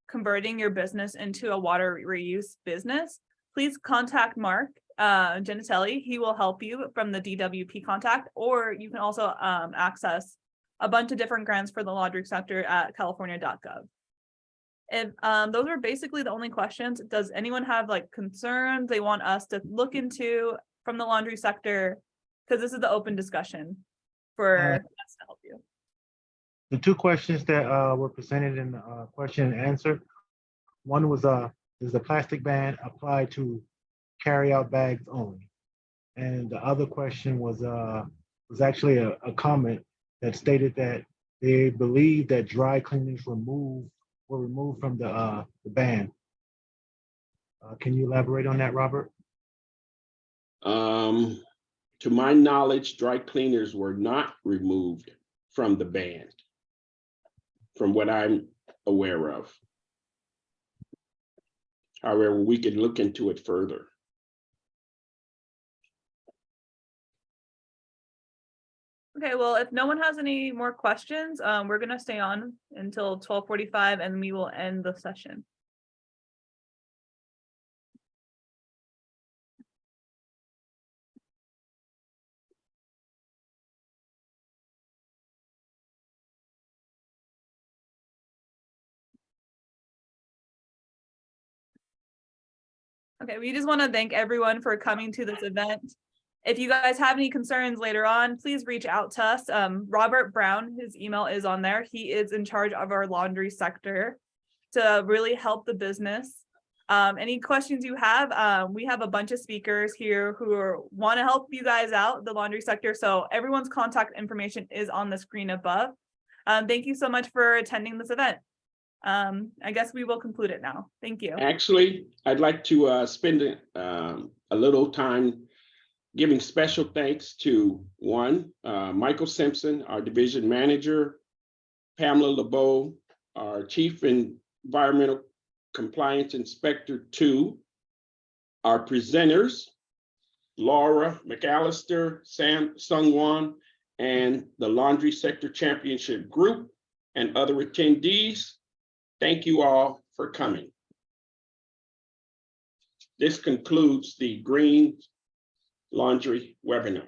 converting your business into a water reuse business, please contact Mark Genitelli. He will help you from the DWP contact, or you can also access a bunch of different grants for the laundry sector at california.gov. If those are basically the only questions. Does anyone have like concerns they want us to look into from the laundry sector? Because this is the open discussion for us to help you. The two questions that were presented in the question and answer. One was, does the plastic ban apply to carry-out bags only? And the other question was actually a comment that stated that they believe that dry cleaners were removed from the ban. Can you elaborate on that, Robert? To my knowledge, dry cleaners were not removed from the ban, from what I'm aware of. However, we can look into it further. Okay, well, if no one has any more questions, we're gonna stay on until 12:45 and we will end the session. Okay, we just want to thank everyone for coming to this event. If you guys have any concerns later on, please reach out to us. Robert Brown, his email is on there. He is in charge of our laundry sector to really help the business. Any questions you have, we have a bunch of speakers here who want to help you guys out, the laundry sector. So everyone's contact information is on the screen above. Thank you so much for attending this event. I guess we will conclude it now. Thank you. Actually, I'd like to spend a little time giving special thanks to Michael Simpson, our division manager, Pamela LeBeau, our chief environmental compliance inspector, 2, our presenters, Laura McAllister, Sam Sungwon, and the Laundry Sector Championship Group, and other attendees. Thank you all for coming. This concludes the Green Laundry webinar.